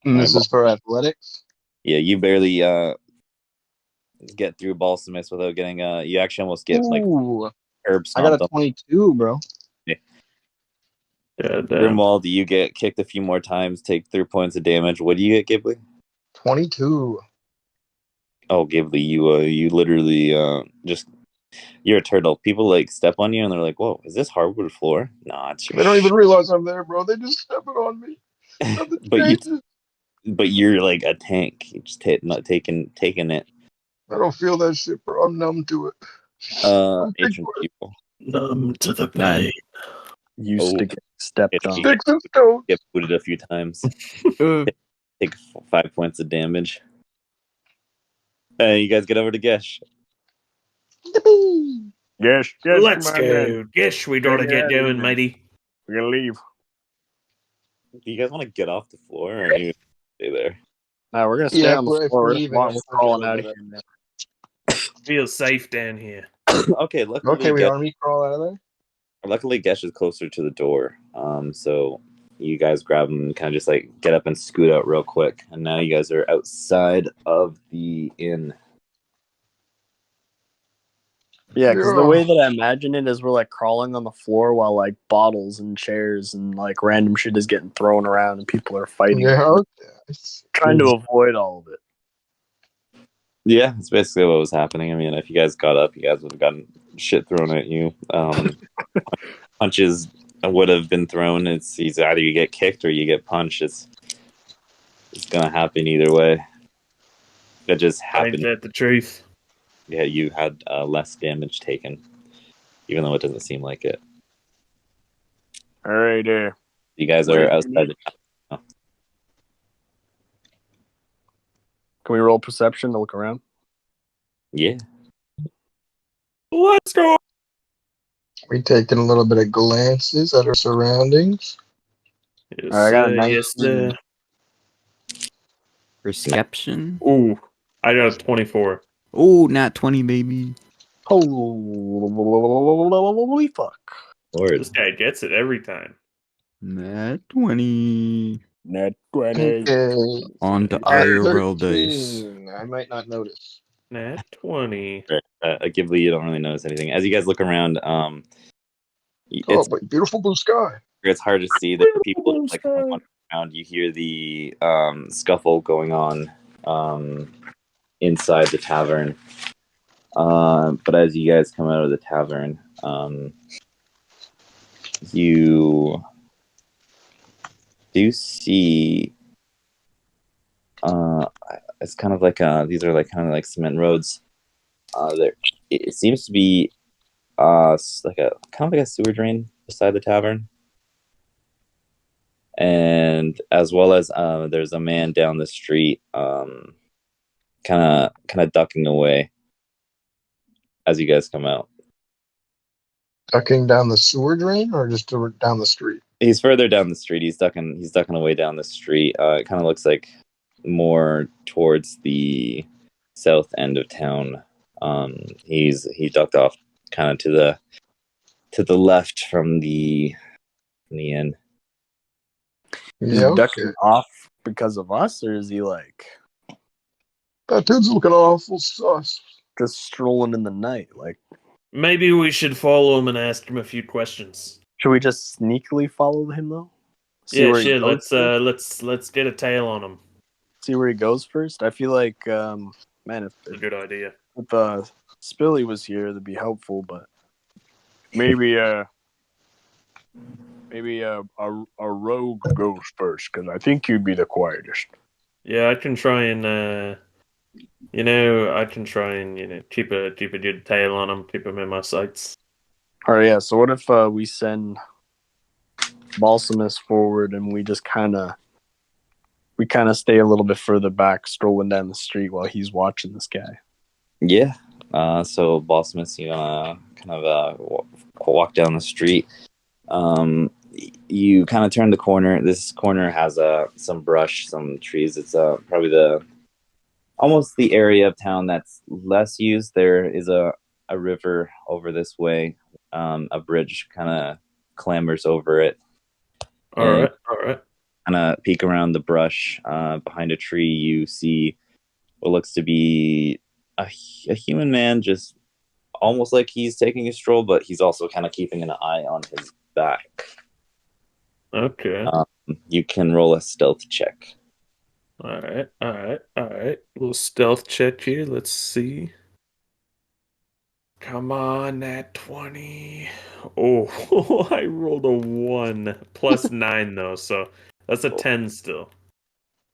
[SPEAKER 2] And this is for athletics.
[SPEAKER 1] Yeah, you barely get through Balsamus without getting you actually almost get like
[SPEAKER 2] Ooh,
[SPEAKER 1] herb
[SPEAKER 2] I got
[SPEAKER 1] stomped
[SPEAKER 2] a
[SPEAKER 1] on.
[SPEAKER 2] 22, bro.
[SPEAKER 4] Yeah, damn.
[SPEAKER 1] Grimwald, you get kicked a few more times, take 3 points of damage. What do you get, Ghibli?
[SPEAKER 2] 22.
[SPEAKER 1] Oh, Ghibli, you literally just you're a turtle. People like step on you and they're like, "Whoa, is this hardwood floor?" Nah, it's your
[SPEAKER 2] They don't even realize I'm there, bro. They just stepping on me. Nothing changes.
[SPEAKER 1] but you're like a tank. You just not taking it.
[SPEAKER 2] I don't feel that shit, bro. I'm numb to it. I'm big
[SPEAKER 1] Ancient
[SPEAKER 2] boy.
[SPEAKER 1] people.
[SPEAKER 4] Numb to the pain.
[SPEAKER 3] Used
[SPEAKER 1] Oh,
[SPEAKER 3] to get stepped
[SPEAKER 1] it's-
[SPEAKER 3] on.
[SPEAKER 2] Sticks and stones.
[SPEAKER 1] Get booted a few times. Take 5 points of damage. You guys get over to Gesh.
[SPEAKER 2] Yippee.
[SPEAKER 3] Yes,
[SPEAKER 4] Let's
[SPEAKER 3] come on, man.
[SPEAKER 4] go. Guess we gotta get going, matey.
[SPEAKER 3] We're gonna leave.
[SPEAKER 1] Do you guys want to get off the floor or are you stay there?
[SPEAKER 3] No, we're gonna stay
[SPEAKER 2] Yeah,
[SPEAKER 3] on the
[SPEAKER 2] if
[SPEAKER 3] floor.
[SPEAKER 2] we're
[SPEAKER 3] We're
[SPEAKER 2] leaving, I'm
[SPEAKER 3] crawling
[SPEAKER 2] pushing
[SPEAKER 3] out of
[SPEAKER 2] over
[SPEAKER 3] here.
[SPEAKER 2] there.
[SPEAKER 4] Feel safe down here.
[SPEAKER 1] Okay,
[SPEAKER 2] Okay, we army crawl out of there.
[SPEAKER 1] luckily Gesh is closer to the door. So you guys grab him and kind of just like get up and scoot out real quick. And now you guys are outside of the inn.
[SPEAKER 3] Yeah, because the
[SPEAKER 2] Yeah.
[SPEAKER 3] way that I imagine it is we're like crawling on the floor while like bottles and chairs and like random shit is getting thrown around and people are fighting.
[SPEAKER 2] Yeah, okay.
[SPEAKER 3] Trying to avoid all of it.
[SPEAKER 1] Yeah, that's basically what was happening. I mean, if you guys got up, you guys would have gotten shit thrown at you. Punches would have been thrown. It's either you get kicked or you get punched. It's gonna happen either way. That just
[SPEAKER 4] Ain't
[SPEAKER 1] happened.
[SPEAKER 4] that the truth?
[SPEAKER 1] Yeah, you had less damage taken, even though it doesn't seem like it.
[SPEAKER 3] All right,
[SPEAKER 1] You guys are outside the
[SPEAKER 3] can we roll perception to look around?
[SPEAKER 1] Yeah.
[SPEAKER 4] Let's go.
[SPEAKER 2] We taking a little bit of glances at our surroundings.
[SPEAKER 4] Yes,
[SPEAKER 3] I got a
[SPEAKER 4] sir, yes,
[SPEAKER 3] 19.
[SPEAKER 4] sir.
[SPEAKER 6] Perception?
[SPEAKER 4] Ooh, I got a 24.
[SPEAKER 6] Oh, not 20, baby.
[SPEAKER 3] Holy fuck.
[SPEAKER 1] Lord.
[SPEAKER 4] This guy gets it every time.
[SPEAKER 6] Not 20.
[SPEAKER 3] Net 20.
[SPEAKER 2] Okay.
[SPEAKER 6] On to
[SPEAKER 2] At
[SPEAKER 6] IRL dice.
[SPEAKER 2] 13, I might not notice.
[SPEAKER 4] Nat 20.
[SPEAKER 1] Ghibli, you don't really notice anything. As you guys look around,
[SPEAKER 2] Oh,
[SPEAKER 1] it's
[SPEAKER 2] but beautiful blue sky.
[SPEAKER 1] hard to see that people like wandering around. You hear the scuffle going on inside the tavern. But as you guys come out of the tavern, you do see it's kind of like these are like kind of like cement roads. There, it seems to be like a kind of like a sewer drain beside the tavern, and as well as there's a man down the street, kind of ducking away as you guys come out.
[SPEAKER 2] Ducking down the sewer drain or just down the street?
[SPEAKER 1] He's further down the street. He's ducking away down the street. It kind of looks like more towards the south end of town. He ducked off kind of to the left from the inn.
[SPEAKER 3] Is he
[SPEAKER 2] Yeah, okay.
[SPEAKER 3] ducking off because of us, or is he like
[SPEAKER 2] That dude's looking awful sus.
[SPEAKER 3] just strolling in the night? Like,
[SPEAKER 4] Maybe we should follow him and ask him a few questions.
[SPEAKER 3] should we just sneakily follow him though?
[SPEAKER 4] Yeah,
[SPEAKER 3] where he
[SPEAKER 4] shit.
[SPEAKER 3] goes to?
[SPEAKER 4] Let's get a tail on him.
[SPEAKER 3] see where he goes first? I feel like, man, if
[SPEAKER 4] A good idea.
[SPEAKER 3] Spilly was here, that'd be helpful. But maybe a rogue goes first, because I think you'd be the quietest.
[SPEAKER 4] Yeah, I can try and I can try and keep a good tail on him, keep him in my sights.
[SPEAKER 3] All right, yeah. So what if we send Balsamus forward and we just kind of stay a little bit further back, strolling down the street while he's watching this guy?
[SPEAKER 1] Yeah. So Balsamus, you kind of walk down the street. You kind of turn the corner. This corner has some brush, some trees. It's probably almost the area of town that's less used. There is a river over this way. A bridge kind of clambers over it.
[SPEAKER 4] All right.
[SPEAKER 1] Kind of peek around the brush. Behind a tree, you see what looks to be a human man, just almost like he's taking a stroll, but he's also kind of keeping an eye on his back.
[SPEAKER 4] Okay.
[SPEAKER 1] You can roll a stealth check.
[SPEAKER 4] All right. Little stealth check here. Let's see. Come on, that 20. Oh, I rolled a 1 plus 9 though, so that's a 10 still.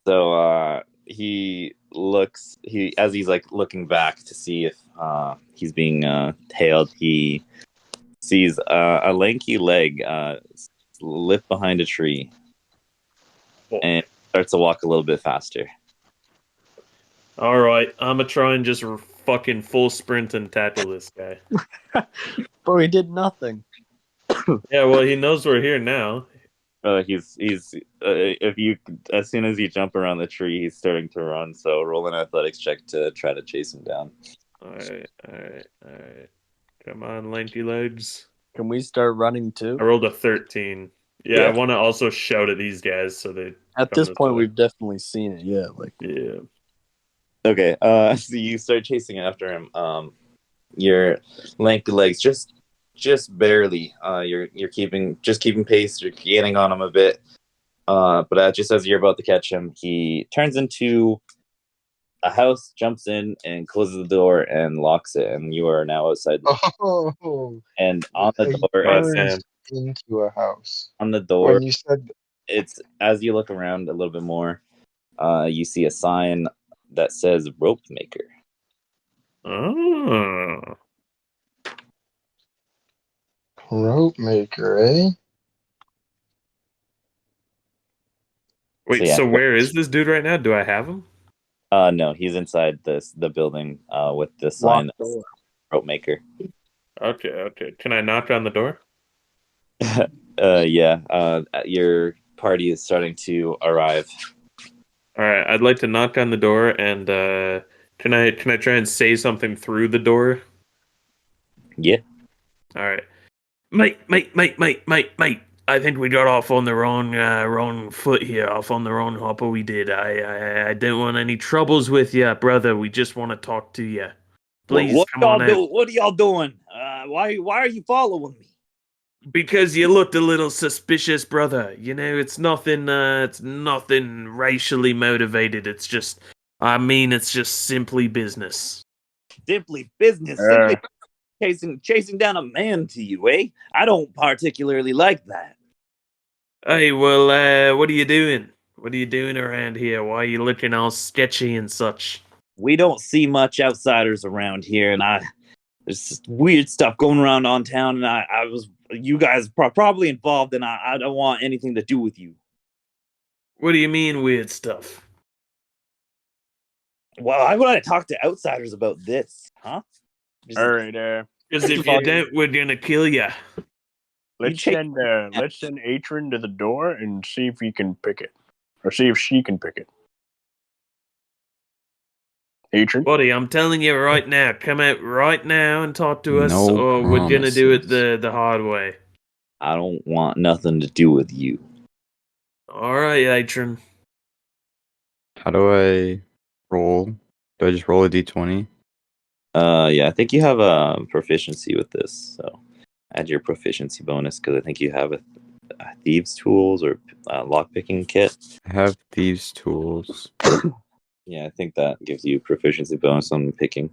[SPEAKER 1] So he as he's like looking back to see if he's being tailed, he sees a lanky leg lift behind a tree and starts to walk a little bit faster.
[SPEAKER 4] All right, I'm gonna try and just fucking full sprint and tackle this guy.
[SPEAKER 3] Bro, he did nothing.
[SPEAKER 4] Yeah, well, he knows we're here now.
[SPEAKER 1] He's if you as soon as you jump around the tree, he's starting to run. So roll an athletics check to try to chase him down.
[SPEAKER 4] All right. Come on, lanky legs.
[SPEAKER 3] Can we start running too?
[SPEAKER 4] I rolled a 13. Yeah,
[SPEAKER 1] Yeah.
[SPEAKER 4] I want to also shout at these guys so they.
[SPEAKER 3] At this point, we've definitely seen it. Yeah, like
[SPEAKER 4] Yeah.
[SPEAKER 1] Okay. So you start chasing after him. Your lanky legs just barely. You're keeping pace. You're gaining on him a bit. But just as you're about to catch him, he turns into a house, jumps in, and closes the door and locks it. And you are now outside.
[SPEAKER 2] Oh,
[SPEAKER 1] And on the
[SPEAKER 2] he
[SPEAKER 1] door,
[SPEAKER 2] turns into a house.
[SPEAKER 1] on the door,
[SPEAKER 2] When you said
[SPEAKER 1] it's as you look around a little bit more, you see a sign that says rope maker.
[SPEAKER 4] Oh.
[SPEAKER 2] rope maker, eh?
[SPEAKER 4] Wait,
[SPEAKER 1] So, yeah.
[SPEAKER 4] so where is this dude right now? Do I have him?
[SPEAKER 1] No, he's inside the building with the sign
[SPEAKER 3] locked
[SPEAKER 1] that's
[SPEAKER 3] door.
[SPEAKER 1] rope maker.
[SPEAKER 4] Okay. Can I knock on the door?
[SPEAKER 1] Yeah. Your party is starting to arrive.
[SPEAKER 4] All right, I'd like to knock on the door and can I try and say something through the door?
[SPEAKER 1] Yeah.
[SPEAKER 4] All right. Mate. I think we got off on the wrong foot here, off on the wrong hopper we did. I don't want any troubles with you, brother. We just want to talk to you. Please come on out.
[SPEAKER 1] What are y'all doing? Why are you following me?
[SPEAKER 4] Because you looked a little suspicious, brother. It's nothing racially motivated. It's just simply business.
[SPEAKER 1] Simply business. Simply chasing down a man to you, eh? I don't particularly like that.
[SPEAKER 4] Hey, well, what are you doing? What are you doing around here? Why are you looking all sketchy and such?
[SPEAKER 1] We don't see much outsiders around here, and there's weird stuff going around on town, and you guys probably involved, and I don't want anything to do with you.
[SPEAKER 4] What do you mean weird stuff?
[SPEAKER 1] Well, I want to talk to outsiders about this, huh?
[SPEAKER 3] All right,
[SPEAKER 4] Because if you don't, we're gonna kill you.
[SPEAKER 3] let's send Atron to the door and see if he can pick it, or see if she can pick it. Atron,
[SPEAKER 4] Buddy, I'm telling you right now, come out right now and talk to us,
[SPEAKER 6] No
[SPEAKER 4] or we're gonna do it
[SPEAKER 6] promises.
[SPEAKER 4] the hard way.
[SPEAKER 1] I don't want nothing to do with you.
[SPEAKER 4] All right, Atron.
[SPEAKER 6] How do I roll? Do I just roll a d20?
[SPEAKER 1] Yeah, I think you have a proficiency with this, so add your proficiency bonus because I think you have thieves' tools or lockpicking kit.
[SPEAKER 6] I have thieves' tools.
[SPEAKER 1] Yeah, I think that gives you proficiency bonus on picking.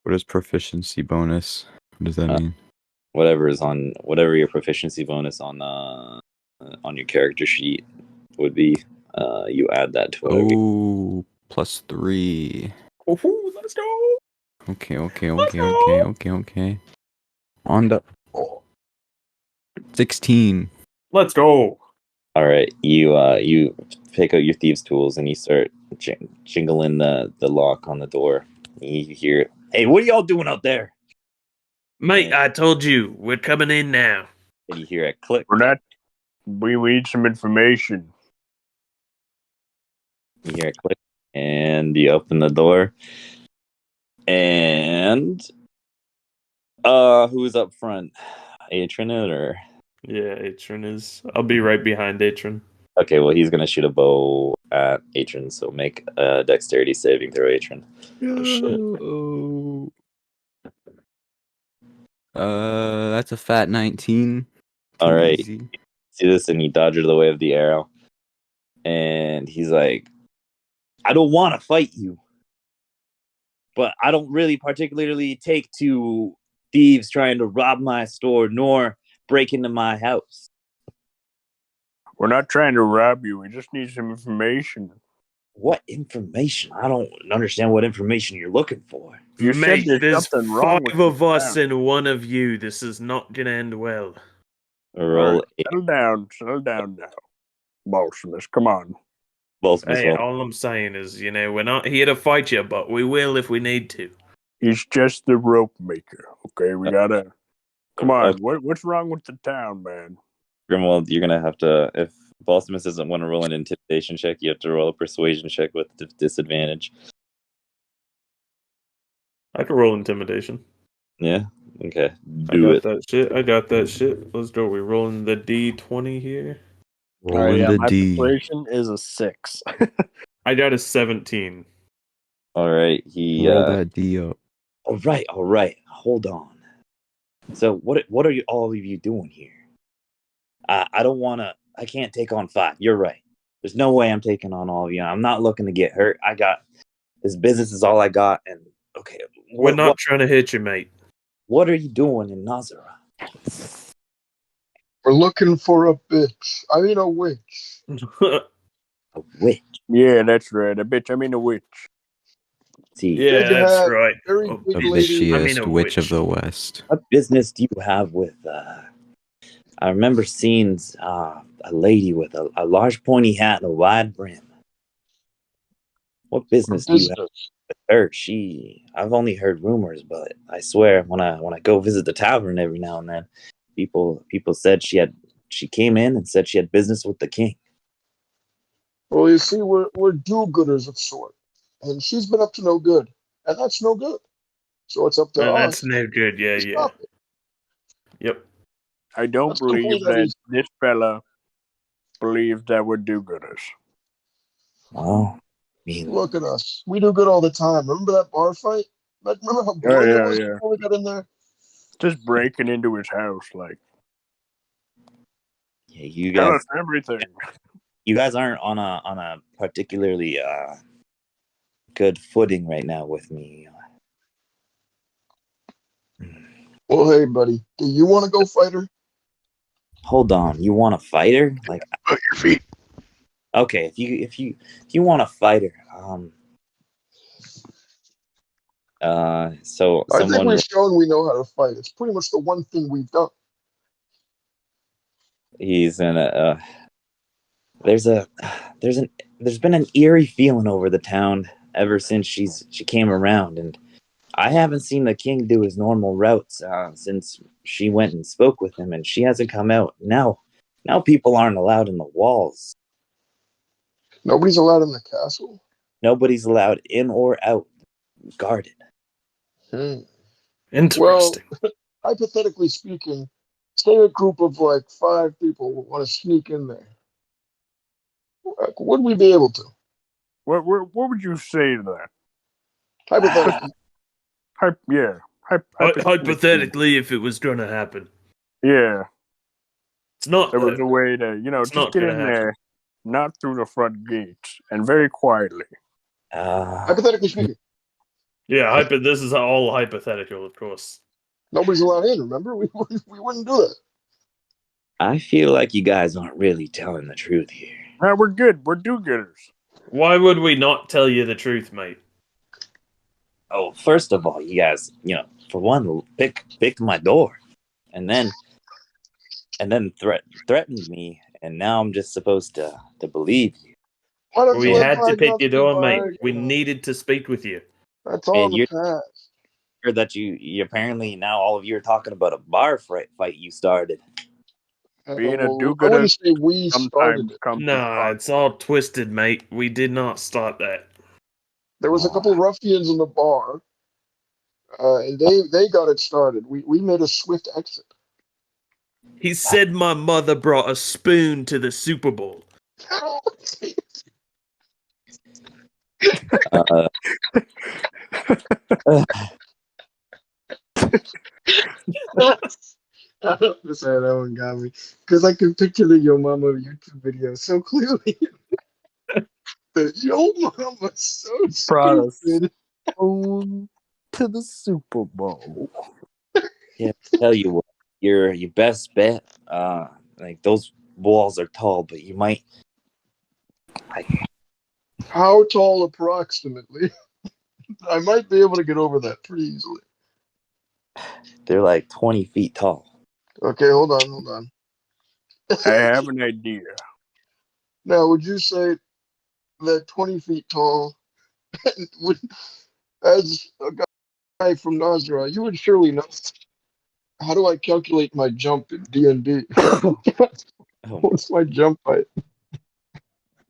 [SPEAKER 6] What is proficiency bonus? What does that mean?
[SPEAKER 1] Whatever your proficiency bonus on your character sheet would be. You add that to whatever.
[SPEAKER 6] Oh, +3.
[SPEAKER 3] Oh, let's go.
[SPEAKER 6] Okay. On the 16.
[SPEAKER 3] Let's go.
[SPEAKER 1] All right, you pick out your thieves' tools and you start jingling the lock on the door. You hear, "Hey, what are y'all doing out there?"
[SPEAKER 4] Mate,
[SPEAKER 1] Yeah.
[SPEAKER 4] I told you, we're coming in now.
[SPEAKER 1] And you hear a click.
[SPEAKER 3] We need some information.
[SPEAKER 1] You hear a click, and you open the door. And who's up front? Atron or?
[SPEAKER 4] Yeah, Atron is. I'll be right behind Atron.
[SPEAKER 1] Okay, well he's gonna shoot a bow at Atron, so make a dexterity saving throw, Atron.
[SPEAKER 4] Oh, shit.
[SPEAKER 6] That's a fat 19.
[SPEAKER 1] All right,
[SPEAKER 6] Easy.
[SPEAKER 1] see this, and he dodges the way of the arrow, and he's like, "I don't want to fight you, but I don't really particularly take to thieves trying to rob my store nor break into my house."
[SPEAKER 3] We're not trying to rob you. We just need some information.
[SPEAKER 1] What information? I don't understand what information you're looking for.
[SPEAKER 3] You said
[SPEAKER 4] Mate,
[SPEAKER 3] there's
[SPEAKER 4] there's
[SPEAKER 3] something wrong with
[SPEAKER 4] 5 of
[SPEAKER 3] this
[SPEAKER 4] us
[SPEAKER 3] town.
[SPEAKER 4] and 1 of you. This is not gonna end well.
[SPEAKER 1] Roll
[SPEAKER 3] Settle down now. Bolsheviks, come on.
[SPEAKER 1] Balsamic
[SPEAKER 4] Hey,
[SPEAKER 1] roll.
[SPEAKER 4] all I'm saying is, we're not here to fight you, but we will if we need to.
[SPEAKER 3] He's just the rope maker. Okay, we gotta. Come on.
[SPEAKER 1] Okay.
[SPEAKER 3] What's wrong with the town, man?
[SPEAKER 1] Grimwald, you're gonna have to, if Balsamic doesn't want to roll an intimidation check, you have to roll a persuasion check with disadvantage.
[SPEAKER 4] I can roll intimidation.
[SPEAKER 1] Yeah? Okay.
[SPEAKER 4] I
[SPEAKER 1] Do it.
[SPEAKER 4] I got that shit. Let's go. We rolling the D20 here.
[SPEAKER 6] Rolling the
[SPEAKER 3] my
[SPEAKER 6] D.
[SPEAKER 3] persuasion is a 6.
[SPEAKER 4] I got a 17.
[SPEAKER 1] Alright, he
[SPEAKER 6] Roll that D up.
[SPEAKER 1] Alright. Hold on. So what are all of you doing here? I can't take on 5. You're right. There's no way I'm taking on all of you. I'm not looking to get hurt. This business is all I got, and okay.
[SPEAKER 4] We're not trying to hit you, mate.
[SPEAKER 1] What are you doing in Nazareth?
[SPEAKER 2] We're looking for a bitch. I mean a witch.
[SPEAKER 1] A witch.
[SPEAKER 3] Yeah, that's right. I bet I mean a witch.
[SPEAKER 1] See,
[SPEAKER 4] Yeah,
[SPEAKER 2] Big
[SPEAKER 4] that's
[SPEAKER 2] hat,
[SPEAKER 4] right.
[SPEAKER 2] very
[SPEAKER 4] A
[SPEAKER 2] big
[SPEAKER 6] The
[SPEAKER 2] lady.
[SPEAKER 6] bitchiest witch of the West.
[SPEAKER 1] what business do you have with? I remember seeing a lady with a large pointy hat and a wide brim. What business do you have
[SPEAKER 2] Business.
[SPEAKER 1] with her? I've only heard rumors, but I swear when I go visit the tavern every now and then, people said she came in and said she had business with the king.
[SPEAKER 2] Well, you see, we're do-gooders of sort, and she's been up to no good, and that's no good. So it's up to
[SPEAKER 4] That's
[SPEAKER 2] us
[SPEAKER 4] no good. Yeah,
[SPEAKER 2] to
[SPEAKER 4] yeah.
[SPEAKER 2] stop it.
[SPEAKER 4] Yep.
[SPEAKER 3] I don't
[SPEAKER 2] That's simply
[SPEAKER 3] believe
[SPEAKER 2] that
[SPEAKER 3] that
[SPEAKER 2] easy.
[SPEAKER 3] this fella believes that we're do-gooders.
[SPEAKER 1] Well, I mean,
[SPEAKER 2] Look at us. We do good all the time. Remember that bar fight? Remember how bloody it was before we got in there?
[SPEAKER 3] Just breaking into his house, like,
[SPEAKER 1] yeah, you
[SPEAKER 3] tell
[SPEAKER 1] guys
[SPEAKER 3] us everything.
[SPEAKER 1] aren't on a particularly good footing right now with me.
[SPEAKER 2] Well, hey, buddy, do you want to go fight her?
[SPEAKER 1] Hold on, you want a fighter? Like,
[SPEAKER 2] Put your feet.
[SPEAKER 1] okay, if you want a fighter, so
[SPEAKER 2] I think
[SPEAKER 1] someone
[SPEAKER 2] we've shown we know how to fight. It's pretty much the one thing we've done.
[SPEAKER 1] he's in a there's been an eerie feeling over the town ever since she came around, and I haven't seen the king do his normal routes since she went and spoke with him, and she hasn't come out. Now people aren't allowed in the walls.
[SPEAKER 2] Nobody's allowed in the castle.
[SPEAKER 1] Nobody's allowed in or out, guarded.
[SPEAKER 2] Hmm. Well,
[SPEAKER 4] Interesting.
[SPEAKER 2] hypothetically speaking, say a group of like 5 people want to sneak in there. Would we be able to?
[SPEAKER 3] What would you say to that?
[SPEAKER 2] Hypothetically.
[SPEAKER 3] Yeah.
[SPEAKER 4] Hypothetically, if it was going to happen.
[SPEAKER 3] Yeah.
[SPEAKER 4] It's not.
[SPEAKER 3] There was a way to,
[SPEAKER 4] It's
[SPEAKER 3] just
[SPEAKER 4] not
[SPEAKER 3] get
[SPEAKER 4] gonna
[SPEAKER 3] in
[SPEAKER 4] happen.
[SPEAKER 3] there, not through the front gate, and very quietly.
[SPEAKER 2] Hypothetically speaking,
[SPEAKER 4] Yeah, this is all hypothetical, of course.
[SPEAKER 2] nobody's allowed in. Remember, we wouldn't do that.
[SPEAKER 1] I feel like you guys aren't really telling the truth here.
[SPEAKER 3] Nah, we're good. We're do-gooders.
[SPEAKER 4] Why would we not tell you the truth, mate?
[SPEAKER 1] Oh, first of all, you guys, for one, picked my door, and then threatened me, and now I'm just supposed to believe you.
[SPEAKER 2] Why don't you
[SPEAKER 4] We
[SPEAKER 2] let
[SPEAKER 4] had to pick
[SPEAKER 2] bygones
[SPEAKER 4] your
[SPEAKER 2] be
[SPEAKER 4] door, mate.
[SPEAKER 2] bygones?
[SPEAKER 4] We needed to speak with you.
[SPEAKER 2] That's all in
[SPEAKER 1] And
[SPEAKER 2] the past.
[SPEAKER 1] heard that you apparently now all of you are talking about a bar fight you started.
[SPEAKER 3] Being a
[SPEAKER 2] Well, I
[SPEAKER 3] do-gooder
[SPEAKER 2] wouldn't say we started
[SPEAKER 3] sometimes
[SPEAKER 2] it.
[SPEAKER 3] comes with
[SPEAKER 4] Nah, it's all twisted, mate. We did not start that.
[SPEAKER 2] There was a couple ruffians in the bar, and they got it started. We made a swift exit.
[SPEAKER 4] He said my mother brought a spoon to the Super Bowl.
[SPEAKER 1] Uh,
[SPEAKER 2] I don't have to say that one got me because I can picture the Yo Mama YouTube video so clearly. The Yo Mama so
[SPEAKER 3] brought us
[SPEAKER 2] stupid.
[SPEAKER 3] to the Super Bowl.
[SPEAKER 1] yeah, tell you what, your best bet. Like those walls are tall, but you might.
[SPEAKER 2] How tall approximately? I might be able to get over that pretty easily.
[SPEAKER 1] They're like 20 feet tall.
[SPEAKER 2] Okay, hold on.
[SPEAKER 3] I have an idea.
[SPEAKER 2] Now, would you say that 20 feet tall, would, as a guy from Nazareth, you would surely know. How do I calculate my jump in D&D? What's my jump height?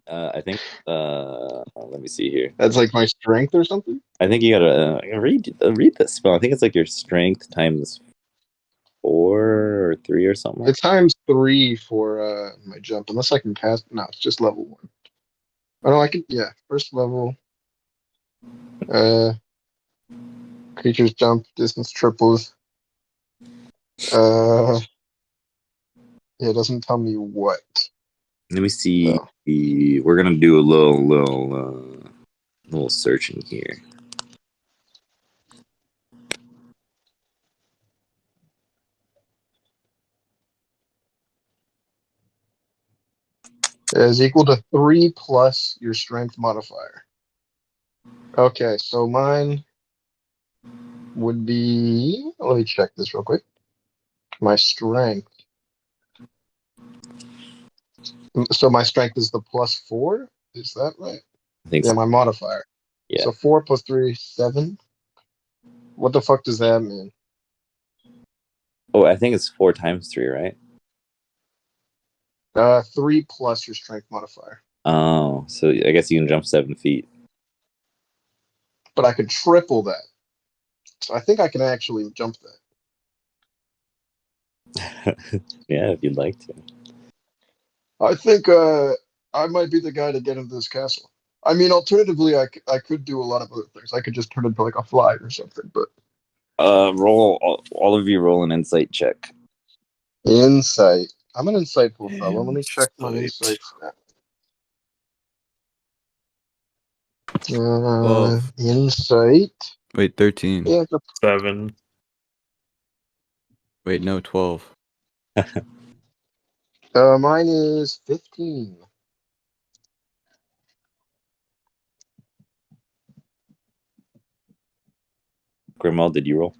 [SPEAKER 1] I think. Let me see here.
[SPEAKER 2] That's like my strength or something?
[SPEAKER 1] I think you gotta read this spell. I think it's like your strength times 4 or 3 or something.
[SPEAKER 2] It's times 3 for my jump, unless I can cast. No, it's just level 1. Oh, no, I can. Yeah, first level. Creatures jump distance triples. Yeah, it doesn't tell me what.
[SPEAKER 1] Let me see.
[SPEAKER 2] So.
[SPEAKER 1] We're gonna do a little searching here.
[SPEAKER 2] Is equal to 3 plus your strength modifier. Okay, so mine would be. Let me check this real quick. My strength. So my strength is the +4. Is that right?
[SPEAKER 1] I think
[SPEAKER 2] Yeah,
[SPEAKER 1] so.
[SPEAKER 2] my modifier.
[SPEAKER 1] Yeah.
[SPEAKER 2] So 4 plus 3, 7. What the fuck does that mean?
[SPEAKER 1] Oh, I think it's 4 times 3, right?
[SPEAKER 2] 3 plus your strength modifier.
[SPEAKER 1] Oh, so I guess you can jump 7 feet.
[SPEAKER 2] But I could triple that. So I think I can actually jump that.
[SPEAKER 1] Yeah, if you'd like to.
[SPEAKER 2] I think I might be the guy to get into this castle. I mean, alternatively, I could do a lot of other things. I could just turn into like a fly or something. But
[SPEAKER 1] Roll all of you roll an insight check.
[SPEAKER 2] insight. I'm an insightful fellow. Let me check my insight stat. Insight.
[SPEAKER 6] Wait, 13.
[SPEAKER 2] Yeah,
[SPEAKER 4] 7.
[SPEAKER 6] Wait, no, 12.
[SPEAKER 2] mine is 15.
[SPEAKER 1] Grimal, did you roll?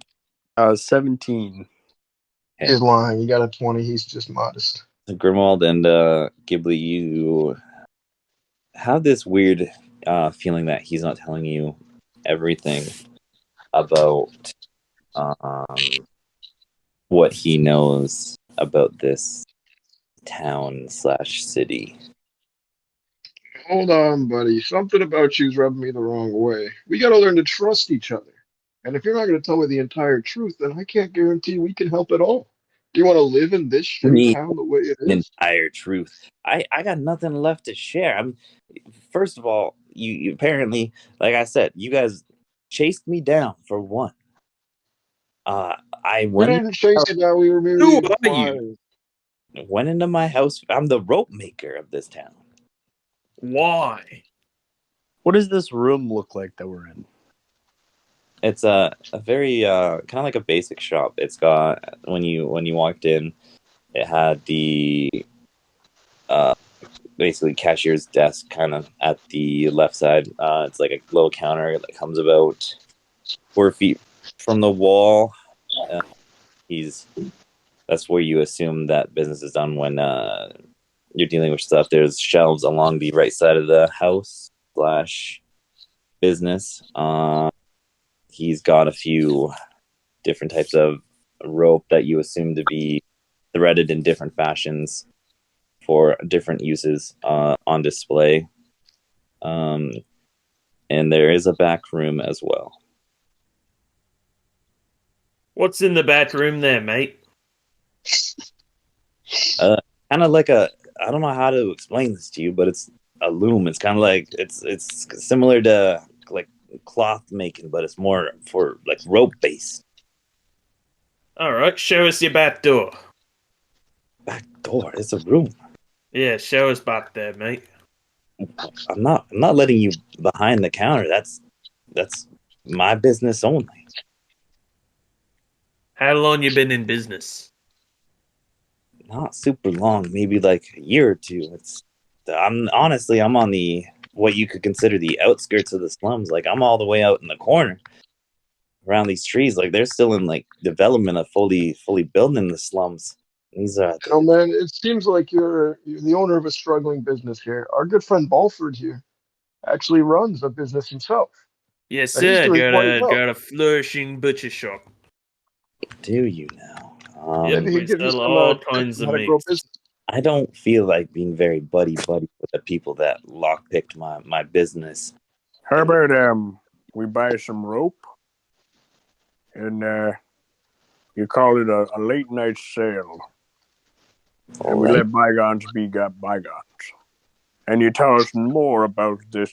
[SPEAKER 3] 17.
[SPEAKER 1] Okay.
[SPEAKER 2] He's lying. He got a 20. He's just modest.
[SPEAKER 1] Grimald and Ghibli, you have this weird feeling that he's not telling you everything about what he knows about this town/city.
[SPEAKER 2] Hold on, buddy. Something about you's rubbing me the wrong way. We got to learn to trust each other. And if you're not going to tell me the entire truth, then I can't guarantee we can help at all. Do you want to live in this shitty town the way it is?
[SPEAKER 1] Entire truth. I got nothing left to share. I mean, first of all, you apparently, like I said, you guys chased me down for one. I
[SPEAKER 2] We
[SPEAKER 1] went.
[SPEAKER 2] didn't chase it down. We were merely
[SPEAKER 4] Who are
[SPEAKER 2] inquiring.
[SPEAKER 4] you?
[SPEAKER 1] went into my house. I'm the rope maker of this town.
[SPEAKER 4] Why?
[SPEAKER 3] What does this room look like that we're in?
[SPEAKER 1] It's a very kind of like a basic shop. It's got when you walked in, it had the basically cashier's desk kind of at the left side. It's like a little counter that comes about 4 feet from the wall. That's where you assume that business is done when you're dealing with stuff. There's shelves along the right side of the house / business. He's got a few different types of rope that you assume to be threaded in different fashions for different uses on display. And there is a back room as well.
[SPEAKER 4] What's in the back room there, mate?
[SPEAKER 1] Kind of like I don't know how to explain this to you, but it's a loom. It's kind of like it's similar to like cloth making, but it's more for like rope based.
[SPEAKER 4] All right, show us your back door.
[SPEAKER 1] Back door. It's a room.
[SPEAKER 4] Yeah, show us back there, mate.
[SPEAKER 1] I'm not letting you behind the counter. That's my business only.
[SPEAKER 4] How long you been in business?
[SPEAKER 1] Not super long, maybe like a year or two. I'm on the what you could consider the outskirts of the slums. Like I'm all the way out in the corner around these trees. Like they're still in like development of fully building the slums. These are
[SPEAKER 2] Man, it seems like you're the owner of a struggling business here. Our good friend Balford here actually runs a business himself.
[SPEAKER 4] Yes,
[SPEAKER 2] And he's
[SPEAKER 4] sir.
[SPEAKER 2] doing quite well.
[SPEAKER 4] Got a flourishing butcher shop.
[SPEAKER 1] do you now?
[SPEAKER 4] Yep,
[SPEAKER 2] Maybe
[SPEAKER 4] we
[SPEAKER 2] he'd give you
[SPEAKER 4] sell
[SPEAKER 2] some
[SPEAKER 4] all
[SPEAKER 2] tips
[SPEAKER 4] kinds
[SPEAKER 2] on
[SPEAKER 4] of
[SPEAKER 2] how to grow
[SPEAKER 4] meats.
[SPEAKER 2] business.
[SPEAKER 1] I don't feel like being very buddy with the people that lockpicked my business.
[SPEAKER 3] How about we buy some rope and you call it a late night sale. And we let bygones be bygones. And you tell us more about this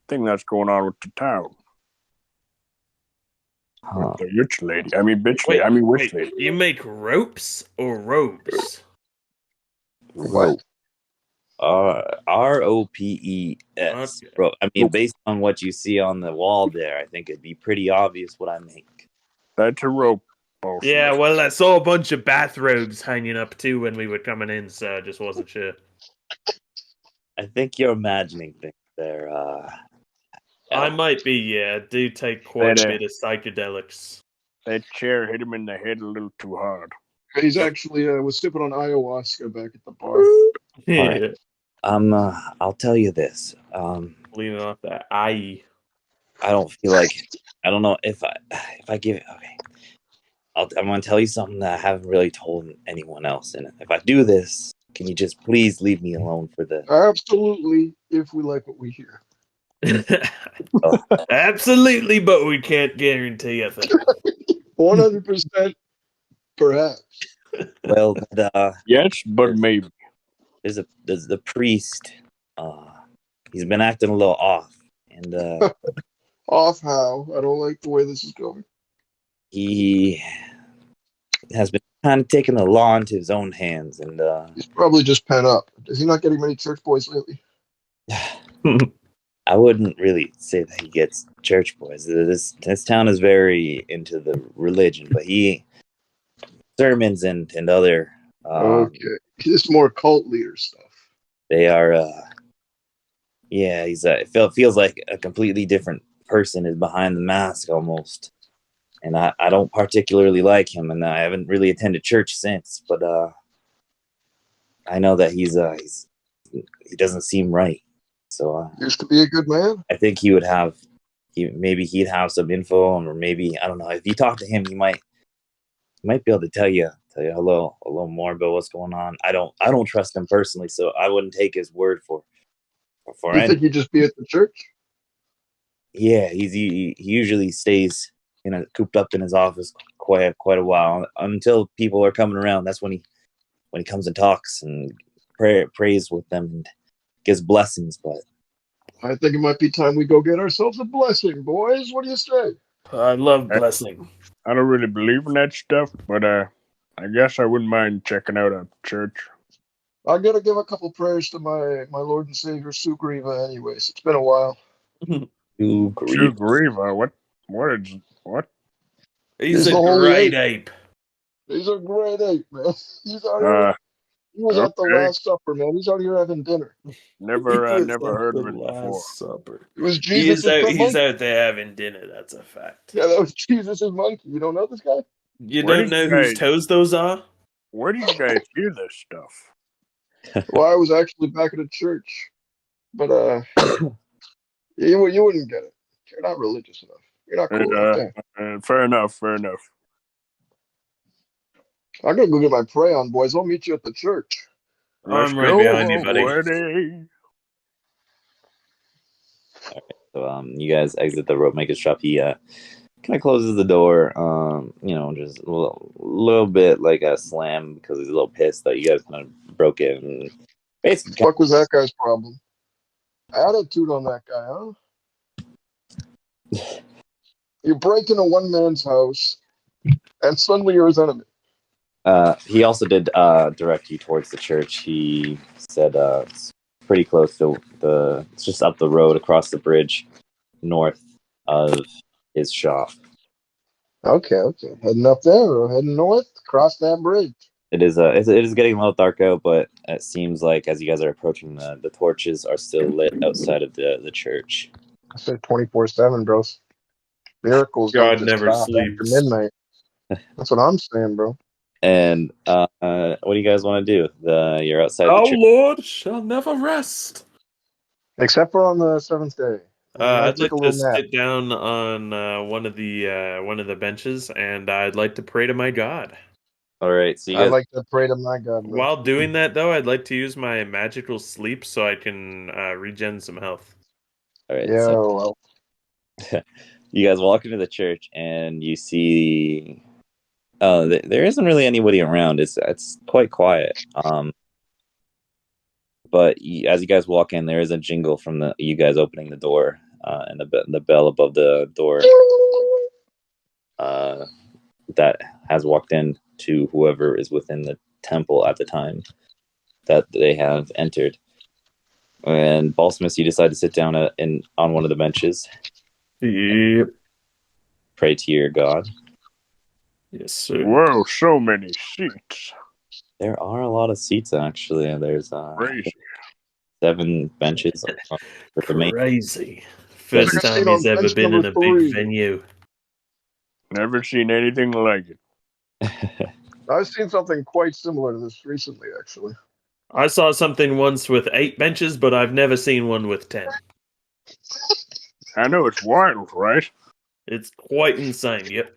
[SPEAKER 3] thing that's going on with the town. With the rich lady. I mean, bitch lady. I mean, witch lady.
[SPEAKER 4] You make ropes or robes?
[SPEAKER 1] Rope. ROPES.
[SPEAKER 4] Okay.
[SPEAKER 1] Bro, I mean, based on what you see on the wall there, I think it'd be pretty obvious what I make.
[SPEAKER 3] That's a rope. Bullshit.
[SPEAKER 4] Yeah, well, I saw a bunch of bathrobes hanging up too when we were coming in, so I just wasn't sure.
[SPEAKER 1] I think you're imagining things there.
[SPEAKER 4] I might be, yeah. I do take quite a bit of psychedelics.
[SPEAKER 3] That chair hit him in the head a little too hard.
[SPEAKER 2] He's actually was sipping on ayahuasca back at the bar.
[SPEAKER 4] Yeah.
[SPEAKER 1] Right. I'll tell you this.
[SPEAKER 4] Leaning off that eye.
[SPEAKER 1] I don't feel like I don't know if I give it. Okay, I'm gonna tell you something that I haven't really told anyone else. And if I do this, can you just please leave me alone for the?
[SPEAKER 2] Absolutely, if we like what we hear.
[SPEAKER 4] Absolutely, but we can't guarantee a thing.
[SPEAKER 2] 100%, perhaps.
[SPEAKER 1] Well,
[SPEAKER 3] yes, but maybe.
[SPEAKER 1] There's the priest. He's been acting a little off, and
[SPEAKER 2] Off how? I don't like the way this is going.
[SPEAKER 1] he has been kind of taking the law into his own hands, and
[SPEAKER 2] He's probably just pent up. Is he not getting many church boys lately?
[SPEAKER 1] I wouldn't really say that he gets church boys. This town is very into the religion, but he sermons and other.
[SPEAKER 2] Okay, just more cult leader stuff.
[SPEAKER 1] They are. Yeah, he's. It feels like a completely different person is behind the mask almost, and I don't particularly like him, and I haven't really attended church since. But I know that he doesn't seem right. So
[SPEAKER 2] Used to be a good man.
[SPEAKER 1] I think he'd have some info, or maybe I don't know. If you talk to him, he might be able to tell you a little more about what's going on. I don't trust him personally, so I wouldn't take his word for
[SPEAKER 2] You think he'd just be at the church?
[SPEAKER 1] Yeah, he usually stays cooped up in his office quite a while until people are coming around. That's when he comes and talks and prays with them and gives blessings. But
[SPEAKER 2] I think it might be time we go get ourselves a blessing, boys. What do you say?
[SPEAKER 4] I love blessing.
[SPEAKER 3] I don't really believe in that stuff, but I guess I wouldn't mind checking out a church.
[SPEAKER 2] I gotta give a couple prayers to my Lord and Savior Sugriva anyways. It's been a while.
[SPEAKER 1] You grieve.
[SPEAKER 3] Sugriva, what?
[SPEAKER 4] He's
[SPEAKER 2] He's
[SPEAKER 4] a
[SPEAKER 2] the holy
[SPEAKER 4] great
[SPEAKER 2] ape.
[SPEAKER 4] ape.
[SPEAKER 2] He's a great ape, man. He's out here. He was at the
[SPEAKER 3] Okay.
[SPEAKER 2] Last Supper, man. He's out here having dinner.
[SPEAKER 3] Never
[SPEAKER 4] He was
[SPEAKER 3] never
[SPEAKER 4] at
[SPEAKER 3] heard
[SPEAKER 4] the
[SPEAKER 3] of it before.
[SPEAKER 4] Last Supper.
[SPEAKER 2] It was
[SPEAKER 4] He is
[SPEAKER 2] Jesus'
[SPEAKER 4] out.
[SPEAKER 2] pet
[SPEAKER 4] He's
[SPEAKER 2] monkey.
[SPEAKER 4] out there having dinner. That's a fact.
[SPEAKER 2] Yeah, that was Jesus' monkey. You don't know this guy?
[SPEAKER 4] You
[SPEAKER 3] Where
[SPEAKER 4] don't
[SPEAKER 3] did you
[SPEAKER 4] know whose
[SPEAKER 3] guys-
[SPEAKER 4] toes those are?
[SPEAKER 3] Where did you guys hear this stuff?
[SPEAKER 2] Well, I was actually back at a church, but you wouldn't get it. You're not religious enough. You're not cool enough. Damn.
[SPEAKER 3] Fair enough.
[SPEAKER 2] I'm gonna go get my pray on, boys. I'll meet you at the church.
[SPEAKER 3] Let's
[SPEAKER 4] I'm right
[SPEAKER 3] go
[SPEAKER 4] behind you, buddy.
[SPEAKER 3] already.
[SPEAKER 1] So you guys exit the rope maker's shop. He kind of closes the door. Just a little bit like a slam because he's a little pissed that you guys kind of broke it. And basically,
[SPEAKER 2] What the fuck was that guy's problem? Attitude on that guy, huh? You break into one man's house, and suddenly you're his enemy.
[SPEAKER 1] he also did direct you towards the church. He said it's pretty close to it's just up the road across the bridge north of his shop.
[SPEAKER 2] Okay. Heading up there or heading north, cross that bridge.
[SPEAKER 1] It is getting a little dark out, but it seems like as you guys are approaching, the torches are still lit outside of the church.
[SPEAKER 2] I said 24/7, bros. Miracles
[SPEAKER 4] God
[SPEAKER 2] don't just
[SPEAKER 4] never
[SPEAKER 2] stop
[SPEAKER 4] sleeps.
[SPEAKER 2] after midnight. That's what I'm saying, bro.
[SPEAKER 1] And what do you guys want to do? You're outside
[SPEAKER 4] Our
[SPEAKER 1] the church.
[SPEAKER 4] Lord shall never rest.
[SPEAKER 2] Except for on the seventh day. I
[SPEAKER 4] I'd
[SPEAKER 2] take
[SPEAKER 4] like
[SPEAKER 2] a
[SPEAKER 4] to
[SPEAKER 2] little nap.
[SPEAKER 4] sit down on one of the benches, and I'd like to pray to my God.
[SPEAKER 1] All right, so you
[SPEAKER 2] I
[SPEAKER 1] guys.
[SPEAKER 2] like to pray to my God, bro.
[SPEAKER 4] While doing that, though, I'd like to use my magical sleep so I can regen some health.
[SPEAKER 1] All right,
[SPEAKER 2] Yeah,
[SPEAKER 1] so
[SPEAKER 2] well,
[SPEAKER 1] you guys walk into the church and you see. There isn't really anybody around. It's quite quiet. But as you guys walk in, there is a jingle from you guys opening the door, and the bell above the door that has walked in to whoever is within the temple at the time that they have entered. And Balsamus, you decide to sit down on one of the benches,
[SPEAKER 4] Yep.
[SPEAKER 1] pray to your god.
[SPEAKER 4] Yes, sir.
[SPEAKER 3] Whoa, so many seats.
[SPEAKER 1] There are a lot of seats, actually. There's
[SPEAKER 3] Crazy.
[SPEAKER 1] 7 benches. For the main.
[SPEAKER 4] Crazy.
[SPEAKER 1] Yes.
[SPEAKER 4] First
[SPEAKER 2] Like I
[SPEAKER 4] time
[SPEAKER 2] seen
[SPEAKER 4] he's
[SPEAKER 2] on
[SPEAKER 4] ever
[SPEAKER 2] bench
[SPEAKER 4] been in
[SPEAKER 2] number
[SPEAKER 4] a
[SPEAKER 2] 3.
[SPEAKER 4] big venue.
[SPEAKER 3] Never seen anything like it.
[SPEAKER 2] I've seen something quite similar to this recently, actually.
[SPEAKER 4] I saw something once with 8 benches, but I've never seen one with 10.
[SPEAKER 3] I know it's wild, right?
[SPEAKER 4] It's quite insane, yep.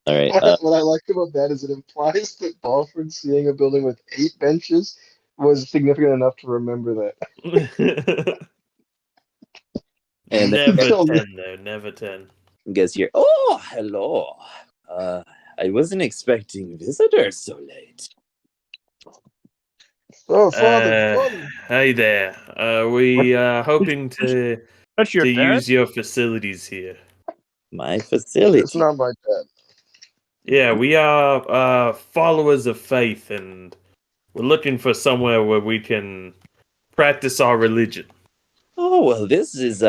[SPEAKER 1] All right.
[SPEAKER 2] What I like about that is it implies that Balford seeing a building with 8 benches was significant enough to remember that.
[SPEAKER 1] And then
[SPEAKER 4] Never
[SPEAKER 2] Kill
[SPEAKER 4] 10,
[SPEAKER 2] me.
[SPEAKER 4] though. Never 10.
[SPEAKER 1] you guys hear, "Oh, hello. I wasn't expecting visitors so late."
[SPEAKER 2] Oh, Father.
[SPEAKER 4] Hey there. We are hoping to
[SPEAKER 3] That's your dad?
[SPEAKER 4] use your facilities here.
[SPEAKER 1] My
[SPEAKER 2] It's
[SPEAKER 1] facility.
[SPEAKER 2] not my dad.
[SPEAKER 4] Yeah, we are followers of faith, and we're looking for somewhere where we can practice our religion.
[SPEAKER 1] Oh, well, this is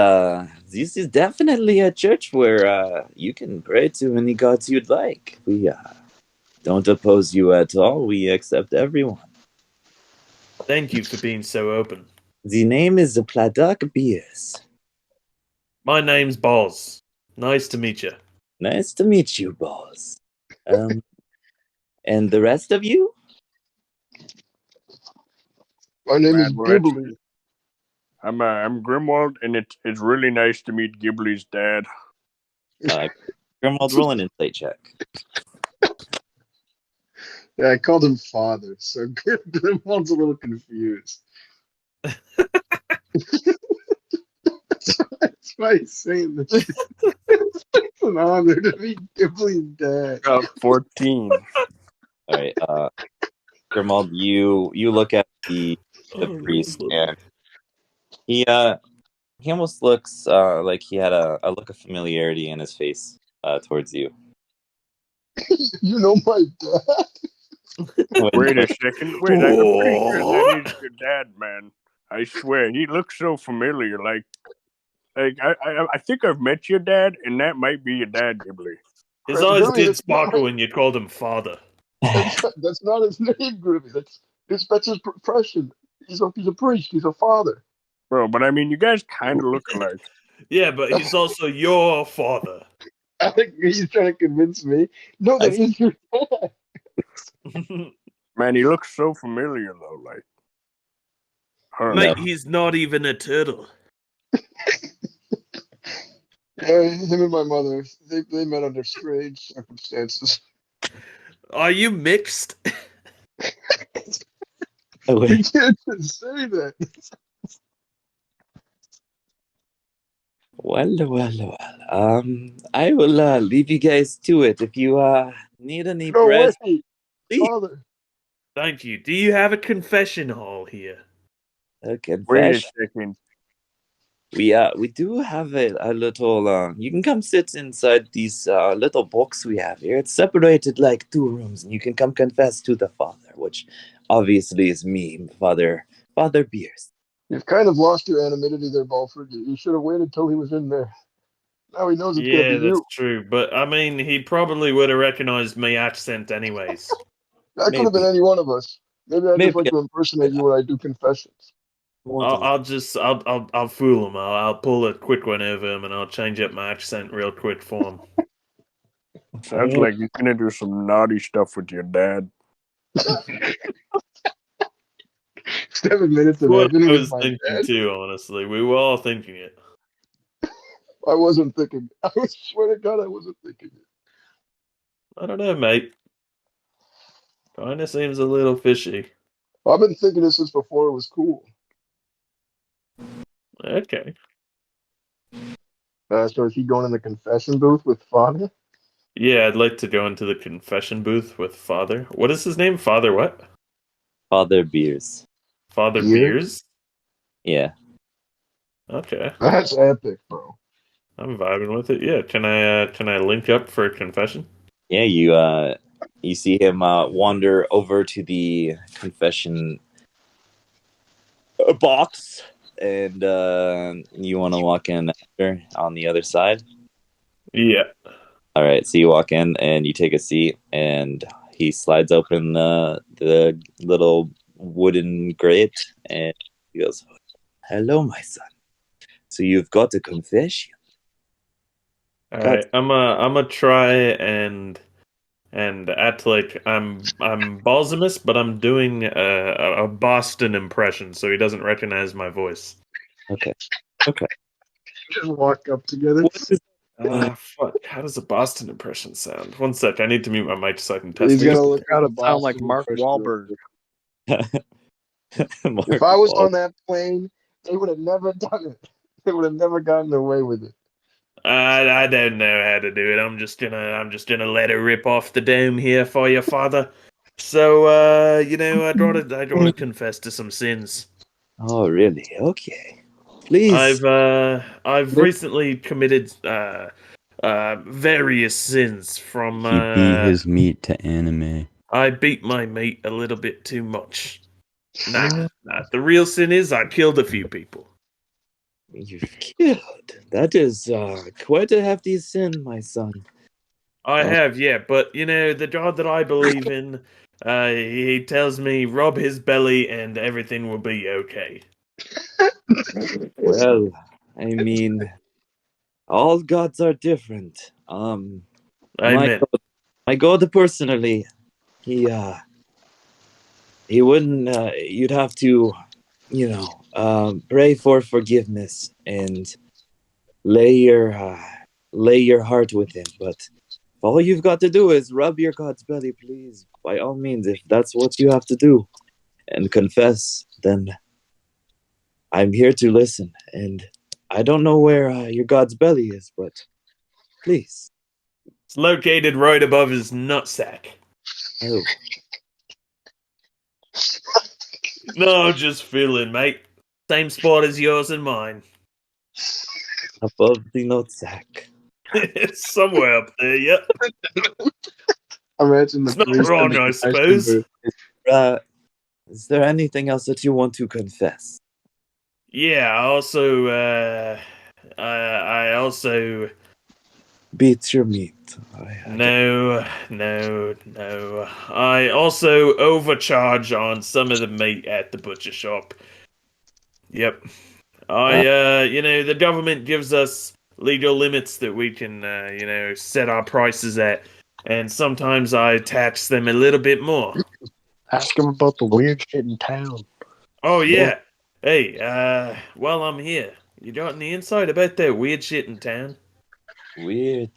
[SPEAKER 1] definitely a church where you can pray to any gods you'd like. We don't oppose you at all. We accept everyone.
[SPEAKER 4] Thank you for being so open.
[SPEAKER 1] The name is Pladak Beers.
[SPEAKER 4] My name's Boz. Nice to meet you.
[SPEAKER 1] Nice to meet you, boss. And the rest of you?
[SPEAKER 2] My name is
[SPEAKER 3] Man, well, it's-
[SPEAKER 2] Ghibli.
[SPEAKER 3] I'm Grimwald, and it's really nice to meet Ghibli's dad.
[SPEAKER 1] Grimwald, roll an insight check.
[SPEAKER 2] Yeah, I called him Father, so Grimwald's a little confused. That's why he's saying this. It's an honor to meet Ghibli's dad.
[SPEAKER 3] 14.
[SPEAKER 1] All right, Grimwald, you look at the priest, and he almost looks like he had a look of familiarity in his face towards you.
[SPEAKER 2] You know my dad?
[SPEAKER 3] Wait a second. Wait, I'm pretty sure that
[SPEAKER 4] What?
[SPEAKER 3] is your dad, man. I swear, he looks so familiar. I think I've met your dad, and that might be your dad, Ghibli.
[SPEAKER 4] His eyes
[SPEAKER 2] Groovy,
[SPEAKER 4] did sparkle when you called him father.
[SPEAKER 2] that's not his name, Groovy. That's his profession. He's a priest. He's a father.
[SPEAKER 3] Bro, but I mean, you guys kind of look alike.
[SPEAKER 4] Yeah, but he's also your father.
[SPEAKER 2] I think he's trying to convince me. No, that is your dad.
[SPEAKER 3] Man, he looks so familiar, though. Like, huh.
[SPEAKER 4] Mate, he's not even a turtle.
[SPEAKER 2] Yeah, him and my mother, they met under strange circumstances.
[SPEAKER 4] Are you mixed?
[SPEAKER 2] You can't just say that.
[SPEAKER 1] Well. I will leave you guys to it. If you need any
[SPEAKER 2] No
[SPEAKER 1] bread,
[SPEAKER 2] way,
[SPEAKER 1] please.
[SPEAKER 2] father.
[SPEAKER 4] Thank you. Do you have a confession hall here?
[SPEAKER 1] A
[SPEAKER 3] Wait a
[SPEAKER 1] confession.
[SPEAKER 3] second.
[SPEAKER 1] We do have a little. You can come sit inside these little box we have here. It's separated like 2 rooms, and you can come confess to the father, which obviously is me, Father Beers.
[SPEAKER 2] You've kind of lost your anonymity there, Balford. You should have waited till he was in there. Now he knows it's gonna
[SPEAKER 4] Yeah,
[SPEAKER 2] be
[SPEAKER 4] that's
[SPEAKER 2] you.
[SPEAKER 4] true. But I mean, he probably would have recognized my accent anyways.
[SPEAKER 2] That could have been
[SPEAKER 1] Maybe.
[SPEAKER 2] any one of us. Maybe I just like
[SPEAKER 1] Maybe.
[SPEAKER 2] to impersonate you when I do confessions.
[SPEAKER 4] I'll fool him. I'll pull a quick one over him, and I'll change up my accent real quick for him.
[SPEAKER 3] Sounds like you're gonna do some naughty stuff with your dad.
[SPEAKER 2] 7 minutes of
[SPEAKER 4] What
[SPEAKER 2] editing
[SPEAKER 4] I
[SPEAKER 2] with
[SPEAKER 4] was
[SPEAKER 2] my
[SPEAKER 4] thinking
[SPEAKER 2] dad.
[SPEAKER 4] too. Honestly, we were all thinking it.
[SPEAKER 2] I wasn't thinking. I swear to God, I wasn't thinking it.
[SPEAKER 4] I don't know, mate. Kinda seems a little fishy.
[SPEAKER 2] I've been thinking this since before it was cool.
[SPEAKER 4] Okay.
[SPEAKER 2] So is he going in the confession booth with Father?
[SPEAKER 4] Yeah, I'd like to go into the confession booth with Father. What is his name? Father what?
[SPEAKER 1] Father Beers.
[SPEAKER 4] Father
[SPEAKER 2] Beer?
[SPEAKER 4] Beers?
[SPEAKER 1] Yeah.
[SPEAKER 4] Okay.
[SPEAKER 2] That's epic, bro.
[SPEAKER 4] I'm vibing with it. Yeah, can I link up for a confession?
[SPEAKER 1] Yeah, you see him wander over to the confession box, and you want to walk in after on the other side.
[SPEAKER 4] Yeah.
[SPEAKER 1] All right, so you walk in and you take a seat, and he slides open the little wooden grate, and he goes, "Hello, my son. So you've got a confession."
[SPEAKER 4] Alright. I'm a try and act like I'm Balsamus, but I'm doing a Boston impression, so he doesn't recognize my voice.
[SPEAKER 1] Okay.
[SPEAKER 2] Just walk up together.
[SPEAKER 4] Fuck. How does a Boston impression sound? One sec, I need to mute my mic so I can test
[SPEAKER 2] He's
[SPEAKER 4] it.
[SPEAKER 2] gonna look
[SPEAKER 3] Gotta
[SPEAKER 2] at the
[SPEAKER 3] sound like
[SPEAKER 2] Boston
[SPEAKER 3] Mark
[SPEAKER 2] impression.
[SPEAKER 3] Wahlberg.
[SPEAKER 2] If I was on that plane, they would have never done it. They would have never gotten away with it.
[SPEAKER 4] I don't know how to do it. I'm just gonna let it rip off the dome here for you, Father. So I'd rather confess to some sins.
[SPEAKER 1] Oh, really? Okay. Please.
[SPEAKER 4] I've recently committed various sins from
[SPEAKER 6] He beat his meat to anime.
[SPEAKER 4] I beat my meat a little bit too much. Nah. The real sin is I killed a few people.
[SPEAKER 1] You've killed. That is quite a hefty sin, my son.
[SPEAKER 4] I have, yeah, but the God that I believe in, he tells me rub his belly and everything will be okay.
[SPEAKER 1] Well, I mean, all gods are different.
[SPEAKER 4] Amen.
[SPEAKER 1] My god personally, he wouldn't. You'd have to, pray for forgiveness and lay your heart with him. But all you've got to do is rub your god's belly, please. By all means, if that's what you have to do, and confess, then I'm here to listen. And I don't know where your god's belly is, but please.
[SPEAKER 4] It's located right above his nutsack.
[SPEAKER 1] Oh,
[SPEAKER 4] No, just feeling, mate. Same spot as yours and mine.
[SPEAKER 1] above the nutsack.
[SPEAKER 4] It's somewhere up there, yep.
[SPEAKER 2] Imagine the
[SPEAKER 4] It's not
[SPEAKER 2] priest in
[SPEAKER 4] wrong,
[SPEAKER 2] the
[SPEAKER 4] I
[SPEAKER 2] confession
[SPEAKER 4] suppose.
[SPEAKER 2] booth.
[SPEAKER 1] Uh, is there anything else that you want to confess?
[SPEAKER 4] Yeah, I also
[SPEAKER 1] Beats your meat.
[SPEAKER 4] no. I also overcharge on some of the meat at the butcher shop. Yep. The government gives us legal limits that we can, set our prices at, and sometimes I tax them a little bit more.
[SPEAKER 3] Ask him about the weird shit in town.
[SPEAKER 4] Oh yeah. Hey, while I'm here, you got any insight about that weird shit in town?
[SPEAKER 1] Weird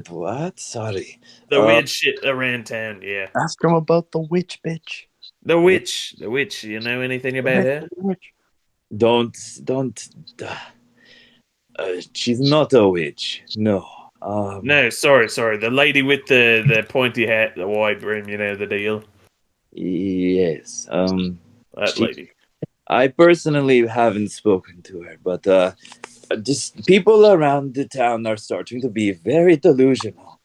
[SPEAKER 1] what? Sorry.
[SPEAKER 4] The weird shit around town, yeah.
[SPEAKER 3] Ask him about the witch bitch.
[SPEAKER 4] The witch. You know anything about her?
[SPEAKER 3] The witch.
[SPEAKER 1] Don't. She's not a witch. No.
[SPEAKER 4] No, sorry. The lady with the pointy hat, the wide brim, you know the deal.
[SPEAKER 1] Yes.
[SPEAKER 4] That
[SPEAKER 1] She.
[SPEAKER 4] lady.
[SPEAKER 1] I personally haven't spoken to her, but just people around the town are starting to be very delusional.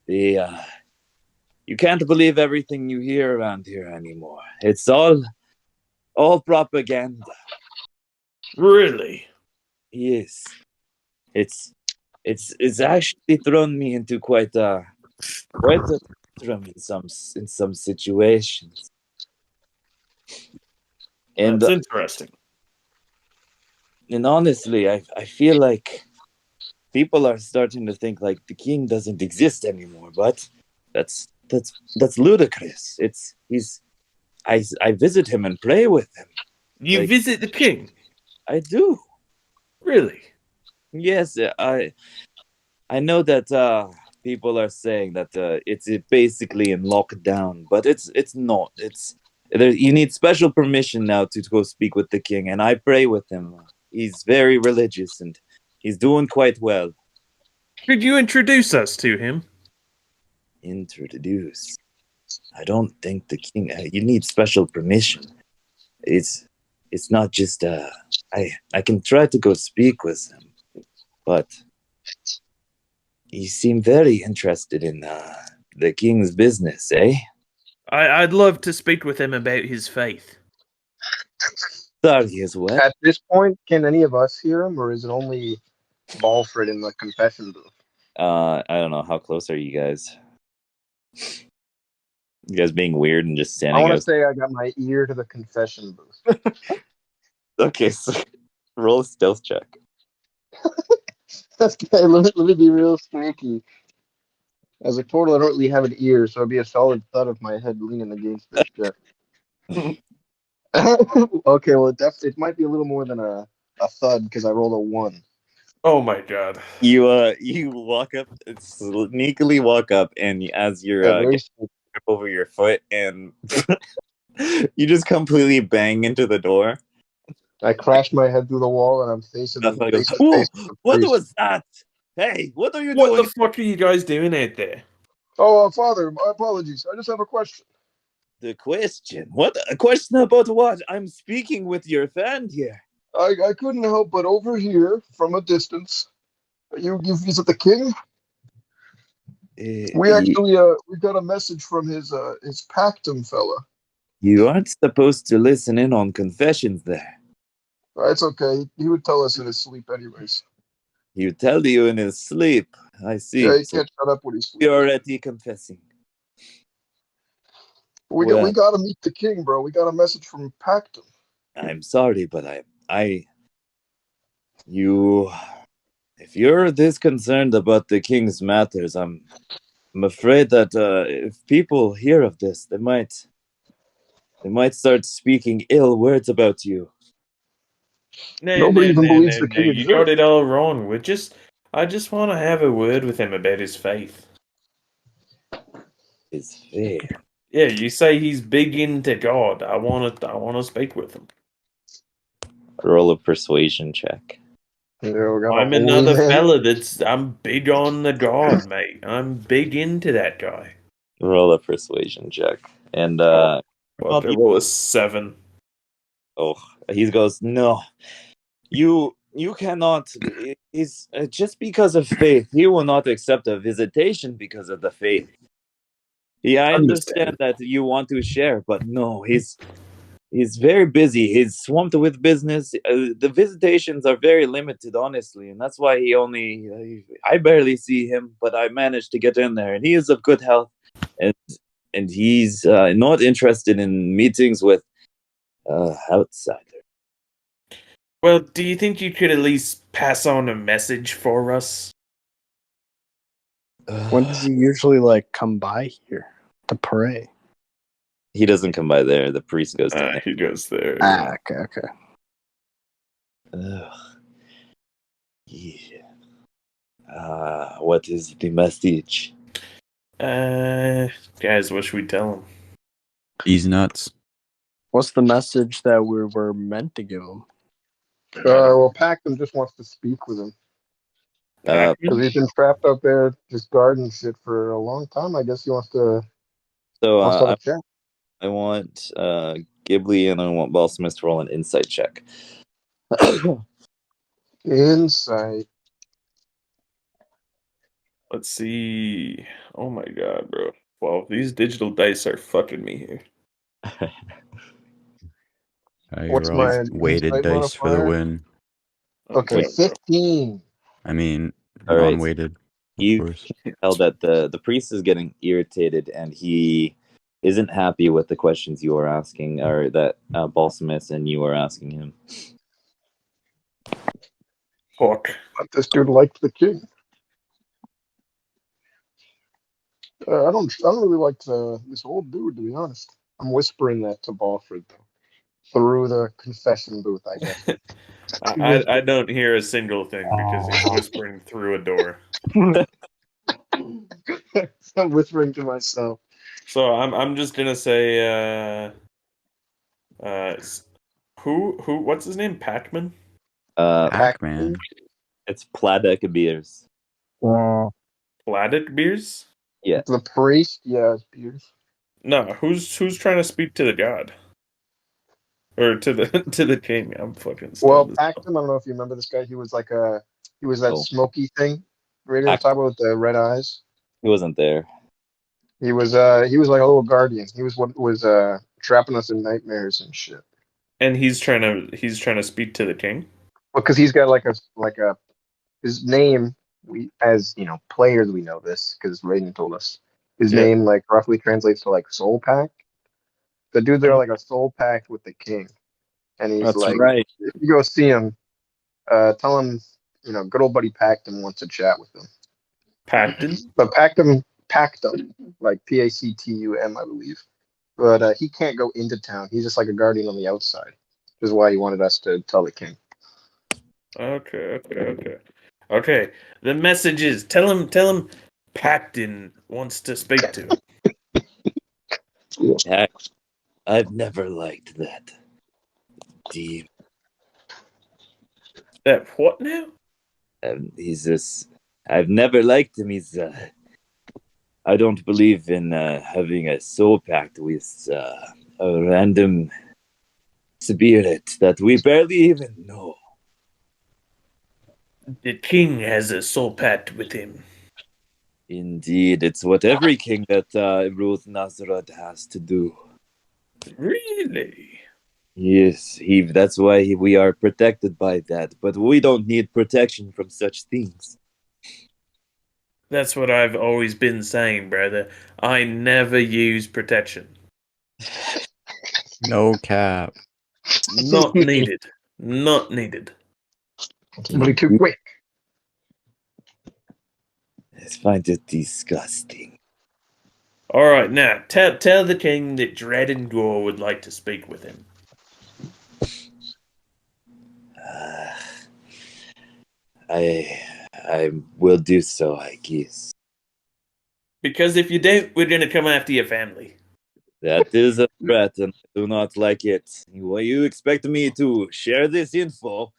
[SPEAKER 1] You can't believe everything you hear around here anymore. It's all propaganda.
[SPEAKER 4] Really?
[SPEAKER 1] Yes. It's actually thrown me into quite a tantrum in some situations. And
[SPEAKER 4] That's interesting.
[SPEAKER 1] and honestly, I feel like people are starting to think like the king doesn't exist anymore, but that's ludicrous. I visit him and pray with him.
[SPEAKER 4] You
[SPEAKER 1] Like,
[SPEAKER 4] visit the king?
[SPEAKER 1] I do.
[SPEAKER 4] Really?
[SPEAKER 1] Yes, I know that people are saying that it's basically in lockdown, but it's not. You need special permission now to go speak with the king, and I pray with him. He's very religious and he's doing quite well.
[SPEAKER 4] Could you introduce us to him?
[SPEAKER 1] Introduce. I don't think the king. You need special permission. It's not just. I can try to go speak with him, but you seem very interested in the king's business, eh?
[SPEAKER 4] I'd love to speak with him about his faith.
[SPEAKER 1] Sorry, as what?
[SPEAKER 2] At this point, can any of us hear him, or is it only Balfred in the confession booth?
[SPEAKER 1] I don't know. How close are you guys? You guys being weird and just
[SPEAKER 2] I
[SPEAKER 1] standing
[SPEAKER 2] want to
[SPEAKER 1] out.
[SPEAKER 2] say I got my ear to the confession booth.
[SPEAKER 1] Okay, so roll a stealth check.
[SPEAKER 2] Okay, let me be real sneaky. As a total, I don't really have an ear, so it'd be a solid thud of my head leaning against this shit. Okay, well, it might be a little more than a thud because I rolled a 1.
[SPEAKER 4] Oh my god.
[SPEAKER 1] You walk up, sneakily walk up, and as you're
[SPEAKER 2] Yeah, very
[SPEAKER 1] getting
[SPEAKER 2] sneaky.
[SPEAKER 1] grip over your foot, and you just completely bang into the door.
[SPEAKER 2] I crashed my head through the wall, and I'm facing
[SPEAKER 1] Nothing
[SPEAKER 2] face
[SPEAKER 1] goes,
[SPEAKER 2] to
[SPEAKER 1] "Whoa,
[SPEAKER 2] face with the
[SPEAKER 1] what
[SPEAKER 2] priest.
[SPEAKER 1] was that? Hey, what are you
[SPEAKER 4] What
[SPEAKER 1] doing?"
[SPEAKER 4] the fuck are you guys doing out there?
[SPEAKER 2] Oh, Father, my apologies. I just have a question.
[SPEAKER 1] The question? What? A question about what? I'm speaking with your friend here.
[SPEAKER 2] I couldn't help but overhear from a distance. You visit the king? We actually we got a message from his Pactum fella.
[SPEAKER 1] You aren't supposed to listen in on confessions there.
[SPEAKER 2] It's okay. He would tell us in his sleep, anyways.
[SPEAKER 1] He would tell you in his sleep. I see.
[SPEAKER 2] Yeah, he
[SPEAKER 1] So
[SPEAKER 2] can't shut up when he's sleeping.
[SPEAKER 1] you're already confessing.
[SPEAKER 2] We got to meet the king, bro. We got a message from Pactum.
[SPEAKER 1] I'm sorry, but you, if you're this concerned about the king's matters, I'm afraid that if people hear of this, they might start speaking ill words about you.
[SPEAKER 2] Nobody even believes the king
[SPEAKER 4] You
[SPEAKER 2] exists.
[SPEAKER 4] got it all wrong. I just want to have a word with him about his faith.
[SPEAKER 1] His faith.
[SPEAKER 4] Yeah, you say he's big into God. I want to speak with him.
[SPEAKER 1] Roll a persuasion check.
[SPEAKER 2] Yeah, we got a
[SPEAKER 4] I'm
[SPEAKER 2] holy
[SPEAKER 4] another
[SPEAKER 2] man.
[SPEAKER 4] fella I'm big on the God, mate. I'm big into that guy.
[SPEAKER 1] Roll a persuasion check, and
[SPEAKER 4] Well, there was 7.
[SPEAKER 1] oh, he goes, no, you cannot. Is just because of faith, he will not accept a visitation because of the faith. Yeah, I
[SPEAKER 3] Understand.
[SPEAKER 1] understand that you want to share, but no, he's very busy. He's swamped with business. The visitations are very limited, honestly, and that's why he only. I barely see him, but I managed to get in there, and he is of good health, and he's not interested in meetings with outsiders.
[SPEAKER 4] Well, do you think you could at least pass on a message for us?
[SPEAKER 3] When does he usually like come by here to pray?
[SPEAKER 1] He doesn't come by there. The priest goes to him.
[SPEAKER 4] He goes there.
[SPEAKER 3] Okay.
[SPEAKER 1] Ugh. Yeah. What is the message?
[SPEAKER 4] Guys, what should we tell him?
[SPEAKER 6] He's nuts.
[SPEAKER 3] What's the message that we were meant to give him?
[SPEAKER 2] Well, Packham just wants to speak with him because he's been trapped out there just guarding shit for a long time. I guess he wants to
[SPEAKER 1] So
[SPEAKER 2] have a chat.
[SPEAKER 1] I want Ghibli and I want Balsamus to roll an insight check.
[SPEAKER 2] Insight.
[SPEAKER 4] Let's see. Oh my god, bro. Well, these digital dice are fucking me here.
[SPEAKER 2] What's
[SPEAKER 6] You're
[SPEAKER 2] my
[SPEAKER 6] always weighted
[SPEAKER 2] insight
[SPEAKER 6] dice for the
[SPEAKER 2] modifier?
[SPEAKER 6] win.
[SPEAKER 2] Okay, 15.
[SPEAKER 6] I mean,
[SPEAKER 1] All right.
[SPEAKER 6] non-weighted, of
[SPEAKER 1] You
[SPEAKER 6] course.
[SPEAKER 1] can tell that the priest is getting irritated and he isn't happy with the questions you are asking, or that Balsamus and you are asking him.
[SPEAKER 4] Fuck.
[SPEAKER 2] But this dude liked the king. I don't really like this old dude, to be honest. I'm whispering that to Balford though, through the confession booth, I guess.
[SPEAKER 4] I don't hear a single thing because he's whispering through a door.
[SPEAKER 2] I'm whispering to myself.
[SPEAKER 4] So I'm just gonna say who what's his name? Pac-Man?
[SPEAKER 6] Pac-Man.
[SPEAKER 1] It's Pladek beers.
[SPEAKER 4] Vladic beers?
[SPEAKER 1] Yeah.
[SPEAKER 2] The priest, yeah, it's beautiful.
[SPEAKER 4] No, who's trying to speak to the god? Or to the to the king? I'm fucking
[SPEAKER 2] Well,
[SPEAKER 4] stoned as hell.
[SPEAKER 2] Pactum, I don't know if you remember this guy. He was that
[SPEAKER 1] Oh.
[SPEAKER 2] smoky thing. Right on top of with the red eyes.
[SPEAKER 1] He wasn't there.
[SPEAKER 2] He was like a little guardian. He was what was trapping us in nightmares and shit.
[SPEAKER 4] And he's trying to speak to the king?
[SPEAKER 2] Because he's got like a his name. We as you know players we know this because Raiden told us his
[SPEAKER 4] Yeah.
[SPEAKER 2] name like roughly translates to like soul pack. The dude's there like a soul pact with the king, and he's
[SPEAKER 1] That's
[SPEAKER 2] like,
[SPEAKER 1] right.
[SPEAKER 2] if you go see him, tell him good old buddy Pactum wants to chat with him.
[SPEAKER 4] Pacton?
[SPEAKER 2] But Pactum, like Pactum, I believe. But he can't go into town. He's just like a guardian on the outside. Which is why he wanted us to tell the king.
[SPEAKER 4] Okay. The message is tell him Pacton wants to speak to him.
[SPEAKER 1] Heck, I've never liked that. Deep.
[SPEAKER 4] That what now?
[SPEAKER 1] He's just. I've never liked him. He's. I don't believe in having a soul pact with a random spirit that we barely even know.
[SPEAKER 4] The king has a soul pact with him.
[SPEAKER 1] Indeed, it's what every king that rules Nazareth has to do.
[SPEAKER 4] Really?
[SPEAKER 1] Yes, that's why we are protected by that, but we don't need protection from such things.
[SPEAKER 4] That's what I've always been saying, brother. I never use protection.
[SPEAKER 6] No cap.
[SPEAKER 4] Not needed. Not needed.
[SPEAKER 2] Somebody too quick.
[SPEAKER 1] I find it disgusting.
[SPEAKER 4] All right, now tell the king that Dread and Gore would like to speak with him.
[SPEAKER 1] I will do so, I guess.
[SPEAKER 4] Because if you don't, we're gonna come after your family.
[SPEAKER 1] That is a threat, and I do not like it. What you expect me to share this info?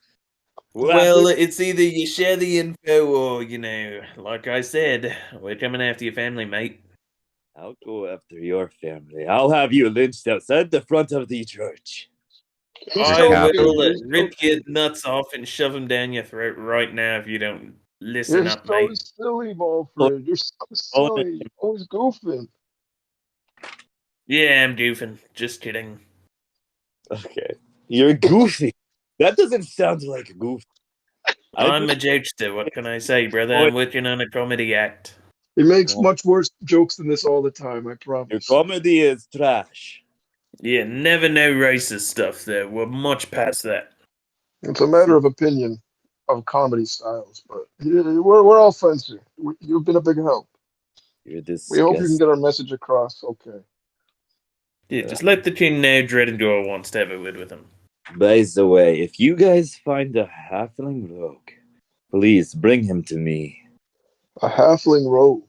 [SPEAKER 4] Well, it's either you share the info or, like I said, we're coming after your family, mate.
[SPEAKER 1] I'll go after your family. I'll have you lynched outside the front of the church.
[SPEAKER 4] I will rip your nuts off and shove them down your throat right now if you don't listen
[SPEAKER 2] You're
[SPEAKER 4] up,
[SPEAKER 2] so
[SPEAKER 4] mate.
[SPEAKER 2] silly, Balford. You're so silly. You're always goofing.
[SPEAKER 4] Yeah, I'm goofing. Just kidding.
[SPEAKER 1] Okay. You're goofy. That doesn't sound like a goof.
[SPEAKER 4] I'm a jokester. What can I say, brother? I'm working on a comedy act.
[SPEAKER 2] He makes
[SPEAKER 1] Well,
[SPEAKER 2] much worse jokes than this all the time, I
[SPEAKER 1] your
[SPEAKER 2] promise.
[SPEAKER 1] comedy is trash.
[SPEAKER 4] Yeah, never know racist stuff, though. We're much past that.
[SPEAKER 2] It's a matter of opinion of comedy styles, but we're all friends here. You've been a big help.
[SPEAKER 1] You're
[SPEAKER 2] We hope you can
[SPEAKER 1] disgusting.
[SPEAKER 2] get our message across. Okay.
[SPEAKER 4] Yeah, just let the king know Dread and Gore wants to have a word with him.
[SPEAKER 1] By the way, if you guys find a halfling rogue, please bring him to me.
[SPEAKER 2] A halfling rogue.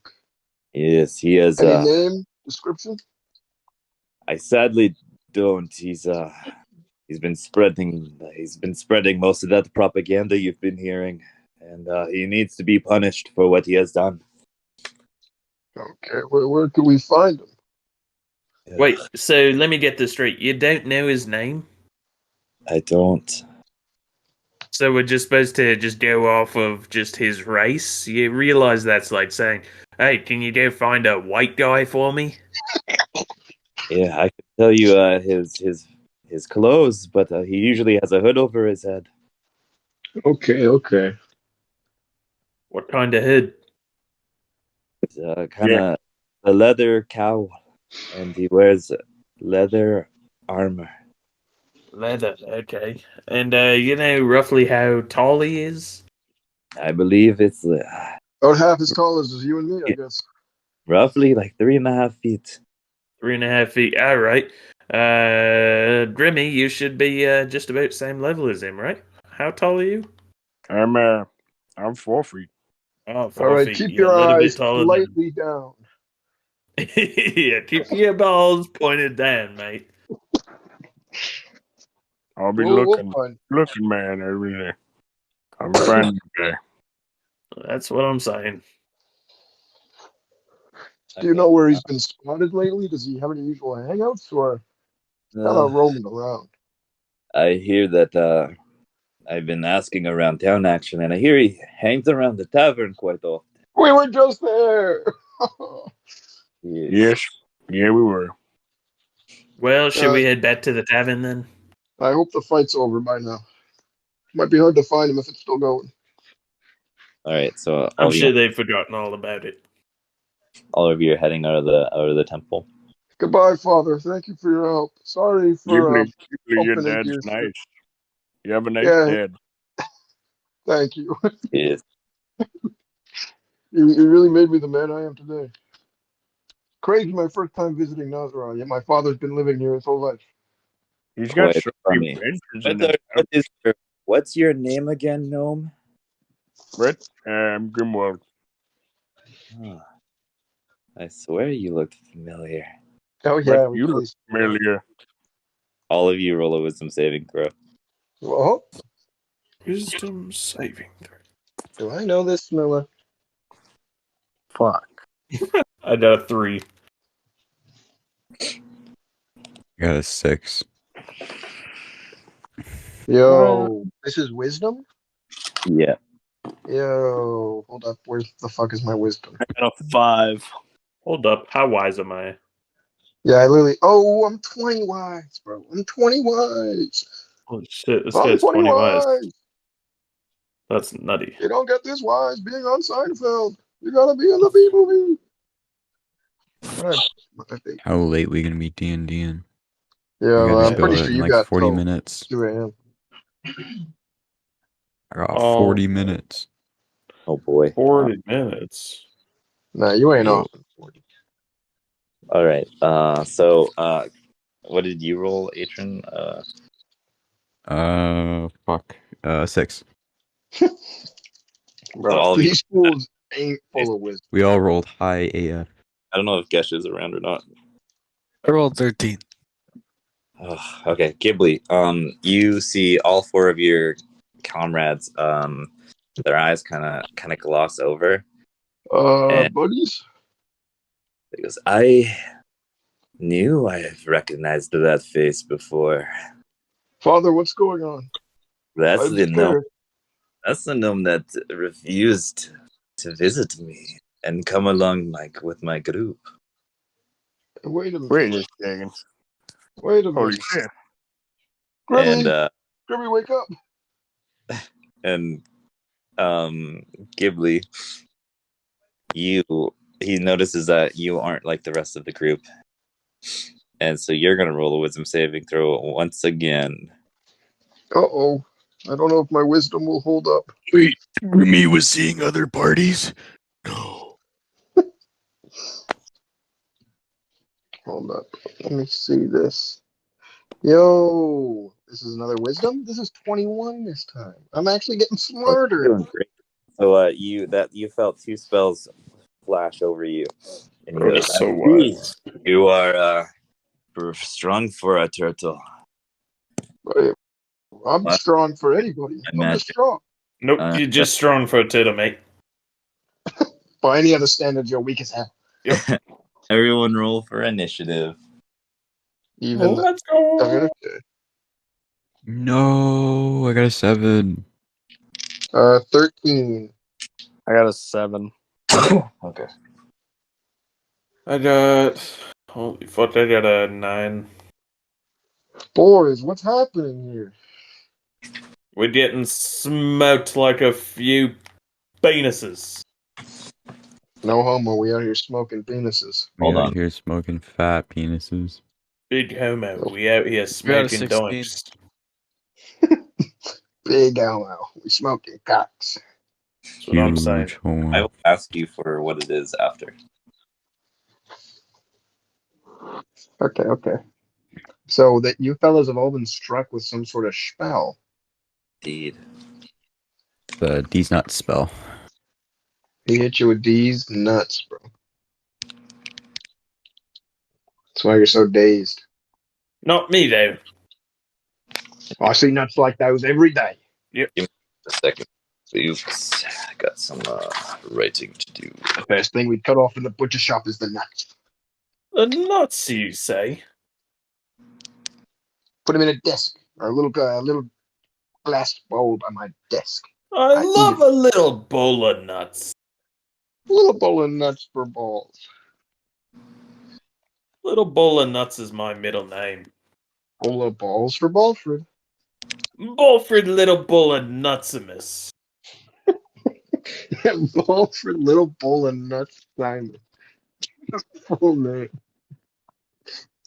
[SPEAKER 1] Yes, he has
[SPEAKER 2] Any name, description?
[SPEAKER 1] I sadly don't. He's been spreading most of that propaganda you've been hearing, and he needs to be punished for what he has done.
[SPEAKER 2] Okay, where could we find him?
[SPEAKER 4] Wait, so let me get this straight. You don't know his name?
[SPEAKER 1] I don't.
[SPEAKER 4] So we're just supposed to just go off of just his race? You realize that's like saying, hey, can you go find a white guy for me?
[SPEAKER 1] Yeah, I can tell you his clothes, but he usually has a hood over his head.
[SPEAKER 2] Okay.
[SPEAKER 4] What kind of hood?
[SPEAKER 1] It's kind of a leather cowl, and he wears leather armor.
[SPEAKER 4] Leather, okay. And you know roughly how tall he is?
[SPEAKER 1] I believe it's
[SPEAKER 2] About half as tall as you and me, I guess.
[SPEAKER 1] roughly like 3.5 feet.
[SPEAKER 4] 3.5 feet. All right. Grimmy, you should be just about same level as him, right? How tall are you?
[SPEAKER 3] I'm 4 feet.
[SPEAKER 4] Oh,
[SPEAKER 2] All
[SPEAKER 4] four
[SPEAKER 2] right,
[SPEAKER 4] feet.
[SPEAKER 2] keep
[SPEAKER 4] You're a
[SPEAKER 2] your
[SPEAKER 4] little bit
[SPEAKER 2] eyes
[SPEAKER 4] taller than.
[SPEAKER 2] slightly down.
[SPEAKER 4] Yeah, keep your balls pointed down, mate.
[SPEAKER 3] I'll be
[SPEAKER 2] We'll
[SPEAKER 3] looking,
[SPEAKER 2] find.
[SPEAKER 3] man, every day. I'm finding the guy.
[SPEAKER 4] That's what I'm saying.
[SPEAKER 2] Do you know where he's been spotted lately? Does he have any usual hangouts or kind of roaming around?
[SPEAKER 1] I hear that I've been asking around town actually, and I hear he hangs around the tavern quite often.
[SPEAKER 2] We were just there.
[SPEAKER 3] Yes. Yeah, we were.
[SPEAKER 4] Well, should we head back to the tavern then?
[SPEAKER 2] I hope the fight's over by now. Might be hard to find him if it's still going.
[SPEAKER 1] All right, so
[SPEAKER 4] I'm sure they've forgotten all about it.
[SPEAKER 1] all of you are heading out of the temple.
[SPEAKER 2] Goodbye, Father. Thank you for your help. Sorry for
[SPEAKER 3] Usually your
[SPEAKER 2] bumping into
[SPEAKER 3] dad's
[SPEAKER 2] your
[SPEAKER 3] nice.
[SPEAKER 2] shit.
[SPEAKER 3] You have a nice
[SPEAKER 2] Yeah,
[SPEAKER 3] dad.
[SPEAKER 2] thank you.
[SPEAKER 1] Yes.
[SPEAKER 2] You really made me the man I am today. Craig's my first time visiting Nazareth, yet my father's been living here his whole life.
[SPEAKER 3] He's got
[SPEAKER 1] Quite
[SPEAKER 3] so many
[SPEAKER 1] funny.
[SPEAKER 3] adventures in his
[SPEAKER 1] What's your name again, gnome?
[SPEAKER 3] Brett, Grimwald.
[SPEAKER 1] Huh. I swear you looked familiar.
[SPEAKER 2] Oh
[SPEAKER 3] Brett,
[SPEAKER 2] yeah, we
[SPEAKER 3] you look
[SPEAKER 2] placed.
[SPEAKER 3] familiar.
[SPEAKER 1] All of you roll a wisdom saving throw.
[SPEAKER 2] Well,
[SPEAKER 4] Wisdom saving throw.
[SPEAKER 2] do I know this, Miller?
[SPEAKER 3] Fuck.
[SPEAKER 4] I got a 3.
[SPEAKER 6] Got a 6.
[SPEAKER 2] Yo, this is wisdom?
[SPEAKER 1] Yeah.
[SPEAKER 2] Yo, hold up. Where the fuck is my wisdom?
[SPEAKER 3] I got a 5.
[SPEAKER 4] Hold up. How wise am I?
[SPEAKER 2] Yeah, I literally. Oh, I'm 20 wise, bro. I'm 20 wise.
[SPEAKER 4] Holy shit, this
[SPEAKER 2] I'm
[SPEAKER 4] guy's
[SPEAKER 2] 20
[SPEAKER 4] 20 wise.
[SPEAKER 2] wise.
[SPEAKER 4] That's nutty.
[SPEAKER 2] You don't get this wise being on Seinfeld. You gotta be in the B movie. Alright.
[SPEAKER 6] How late we gonna be D&Ding?
[SPEAKER 2] Yeah,
[SPEAKER 6] We gotta
[SPEAKER 2] well, I'm
[SPEAKER 6] go
[SPEAKER 2] pretty
[SPEAKER 6] out
[SPEAKER 2] sure
[SPEAKER 6] in
[SPEAKER 2] you
[SPEAKER 6] like
[SPEAKER 2] got
[SPEAKER 6] 40
[SPEAKER 2] till
[SPEAKER 6] minutes.
[SPEAKER 2] 2 a.m.
[SPEAKER 6] I got
[SPEAKER 4] Oh,
[SPEAKER 6] 40 minutes.
[SPEAKER 1] Oh boy.
[SPEAKER 4] 40 minutes.
[SPEAKER 2] Nah, you ain't
[SPEAKER 6] Yeah.
[SPEAKER 2] off in 40.
[SPEAKER 1] All right. So what did you roll, Atron?
[SPEAKER 6] Fuck. 6.
[SPEAKER 2] Bro,
[SPEAKER 1] all of you.
[SPEAKER 2] these schools ain't full of wisdom.
[SPEAKER 6] We all rolled high AF.
[SPEAKER 1] I don't know if Gesh is around or not.
[SPEAKER 7] I rolled 13.
[SPEAKER 1] Oh, okay, Ghibli. You see all four of your comrades. Their eyes kind of gloss over. And
[SPEAKER 2] Buddies?
[SPEAKER 1] he goes, "I knew I have recognized that face before.
[SPEAKER 2] Father, what's going on?
[SPEAKER 1] That's
[SPEAKER 2] I'm
[SPEAKER 1] the gnome.
[SPEAKER 2] scared.
[SPEAKER 1] That's the gnome that refused to visit me and come along with my group."
[SPEAKER 2] Wait a minute.
[SPEAKER 3] Wait a second.
[SPEAKER 2] Wait a
[SPEAKER 3] Holy
[SPEAKER 2] minute.
[SPEAKER 3] shit.
[SPEAKER 2] Grimmy,
[SPEAKER 1] And
[SPEAKER 2] Grimmy, wake up.
[SPEAKER 1] and Ghibli, he notices that you aren't like the rest of the group, and so you're gonna roll a wisdom saving throw once again.
[SPEAKER 2] Uh-oh. I don't know if my wisdom will hold up.
[SPEAKER 7] Wait, me was seeing other parties? No.
[SPEAKER 2] Hold up. Let me see this. Yo, this is another wisdom? This is 21 this time. I'm actually getting
[SPEAKER 1] Oh, you're
[SPEAKER 2] smarter.
[SPEAKER 1] doing great. So you felt two spells flash over you, and he goes,
[SPEAKER 3] So
[SPEAKER 1] "Geez, you are strong for a turtle."
[SPEAKER 2] Wait, I'm
[SPEAKER 1] What?
[SPEAKER 2] strong for anybody.
[SPEAKER 1] I
[SPEAKER 2] I'm just
[SPEAKER 1] imagine.
[SPEAKER 2] strong.
[SPEAKER 4] Nope, you're just strong for a turtle, mate.
[SPEAKER 2] By any other standards, you're weak as hell.
[SPEAKER 1] Everyone roll for initiative.
[SPEAKER 2] Even
[SPEAKER 4] Let's go.
[SPEAKER 2] okay.
[SPEAKER 6] No, I got a 7.
[SPEAKER 2] 13.
[SPEAKER 3] I got a 7.
[SPEAKER 1] Okay.
[SPEAKER 4] I got. Holy fuck! I got a 9.
[SPEAKER 2] Boys, what's happening here?
[SPEAKER 4] We're getting smoked like a few penises.
[SPEAKER 2] No homo, we out here smoking penises.
[SPEAKER 6] We
[SPEAKER 1] Hold
[SPEAKER 6] out
[SPEAKER 1] on.
[SPEAKER 6] here smoking fat penises.
[SPEAKER 4] Big homo. We out here
[SPEAKER 7] got a
[SPEAKER 4] smoking
[SPEAKER 7] 16.
[SPEAKER 4] doinks.
[SPEAKER 2] Big homo. We smoking cocks.
[SPEAKER 4] That's what I'm saying.
[SPEAKER 6] Huge
[SPEAKER 1] I
[SPEAKER 6] homo.
[SPEAKER 1] will ask you for what it is after.
[SPEAKER 2] Okay. So that you fellas have all been struck with some sort of spell.
[SPEAKER 1] Indeed.
[SPEAKER 6] The D's not spell.
[SPEAKER 2] He hit you with D's nuts, bro. That's why you're so dazed.
[SPEAKER 4] Not me though.
[SPEAKER 2] I see nuts like those every day.
[SPEAKER 1] Give me a second. Oops. I got some writing to do.
[SPEAKER 2] The first thing we cut off in the butcher shop is the nuts.
[SPEAKER 4] The nuts, you say?
[SPEAKER 2] Put them in a desk or a little glass bowl by my desk.
[SPEAKER 4] I
[SPEAKER 2] I eat
[SPEAKER 4] love
[SPEAKER 2] it.
[SPEAKER 4] a little bowl of nuts.
[SPEAKER 2] A little bowl of nuts for balls.
[SPEAKER 4] Little bowl of nuts is my middle name.
[SPEAKER 2] Bowl of balls for Balfred.
[SPEAKER 4] Bulford Little Bowl of Nutsimus.
[SPEAKER 2] Balfred Little Bowl of Nuts Simon. Full name.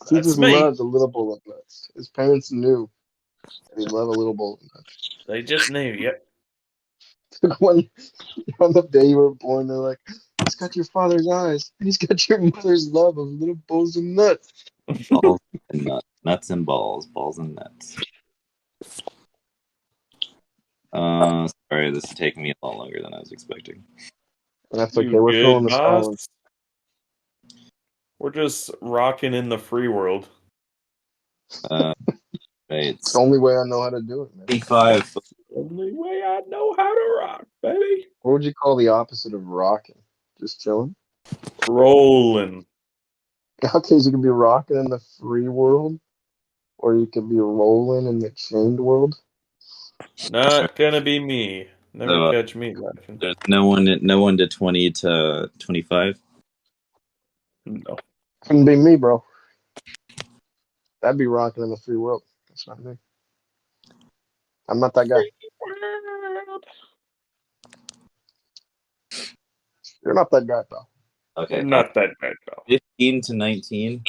[SPEAKER 2] He
[SPEAKER 4] That's
[SPEAKER 2] just
[SPEAKER 4] me.
[SPEAKER 2] loved a little bowl of nuts. His parents knew that he loved a little bowl of nuts.
[SPEAKER 4] They just knew, yep.
[SPEAKER 2] When on the day you were born, they're like, he's got your father's eyes, and he's got your mother's love of little bowls of nuts.
[SPEAKER 1] Balls and nuts. Nuts and balls. Balls and nuts. Sorry, this is taking me a lot longer than I was expecting.
[SPEAKER 2] That's
[SPEAKER 4] You
[SPEAKER 2] okay. We're
[SPEAKER 4] good,
[SPEAKER 2] filling the
[SPEAKER 4] boss?
[SPEAKER 2] silence.
[SPEAKER 4] We're just rocking in the free world.
[SPEAKER 1] Right.
[SPEAKER 2] It's the only way I know how to do it, man.
[SPEAKER 1] 85.
[SPEAKER 4] Only way I know how to rock, baby.
[SPEAKER 2] What would you call the opposite of rocking? Just chilling?
[SPEAKER 4] Rolling.
[SPEAKER 2] Okay, so you can be rocking in the free world, or you can be rolling in the chained world.
[SPEAKER 4] Not gonna be me. Never
[SPEAKER 1] So,
[SPEAKER 4] catch me rocking.
[SPEAKER 1] there's no one to 20 to 25.
[SPEAKER 4] No.
[SPEAKER 2] Couldn't be me, bro. That'd be rocking in the free world. That's not me. I'm not that guy.
[SPEAKER 4] World.
[SPEAKER 2] You're not that guy, pal.
[SPEAKER 1] Okay.
[SPEAKER 4] Not that bad, though.
[SPEAKER 1] 15 to 19.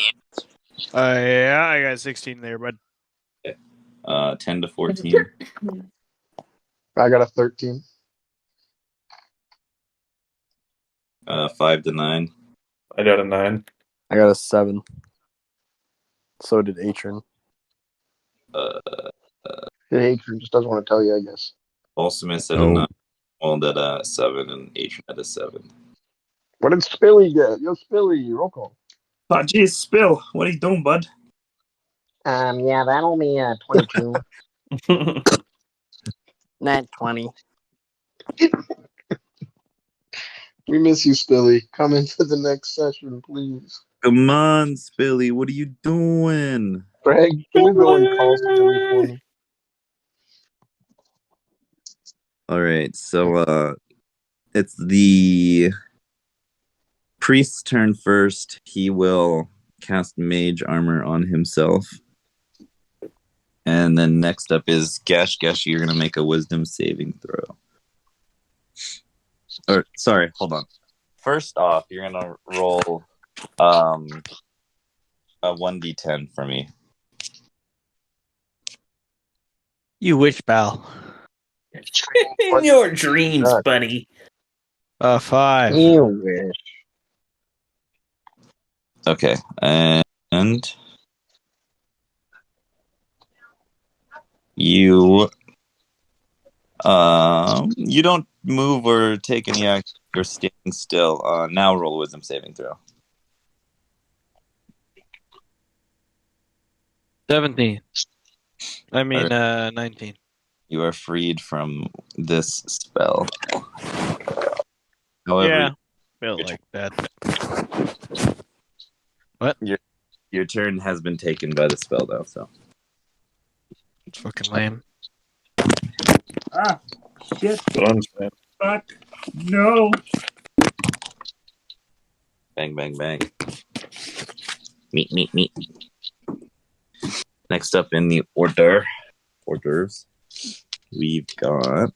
[SPEAKER 7] Yeah, I got 16 there, bud.
[SPEAKER 1] 10 to 14.
[SPEAKER 2] I got a 13.
[SPEAKER 1] 5 to 9.
[SPEAKER 4] I got a 9.
[SPEAKER 3] I got a 7. So did Atron.
[SPEAKER 2] The hatred just doesn't want to tell you, I guess.
[SPEAKER 1] Balsamus at a
[SPEAKER 6] Oh,
[SPEAKER 1] 9. Rolled at a 7, and Atron at a 7.
[SPEAKER 2] What did Spilly get? Yo, Spilly, roll call.
[SPEAKER 1] Oh, geez, Spill. What are you doing, bud?
[SPEAKER 2] Yeah, that'll be 22.
[SPEAKER 3] Nat 20.
[SPEAKER 2] We miss you, Spilly. Come in for the next session, please.
[SPEAKER 1] Come on, Spilly. What are you doing?
[SPEAKER 2] Greg, can you go and call Spilly for me?
[SPEAKER 1] All right, so it's the priest's turn first. He will cast Mage Armor on himself. And then next up is Gash. Gash, you're going to make a Wisdom saving throw. Or, sorry, hold on. First off, you're going to roll a 1d10 for me.
[SPEAKER 8] You wish, pal.
[SPEAKER 4] In your dreams, buddy.
[SPEAKER 8] 5.
[SPEAKER 2] You wish.
[SPEAKER 1] Okay, and you you don't move or take any action. You're standing still. Now roll a Wisdom saving throw.
[SPEAKER 8] 17. I mean, 19.
[SPEAKER 1] You are freed from this spell. However,
[SPEAKER 8] Yeah, felt like that. What?
[SPEAKER 1] Your turn has been taken by the spell, though. So
[SPEAKER 8] It's fucking lame.
[SPEAKER 4] Ah, shit. Fuck. No.
[SPEAKER 1] bang, bang, bang. Meat. Next up in the hors d'oeuvres, we've got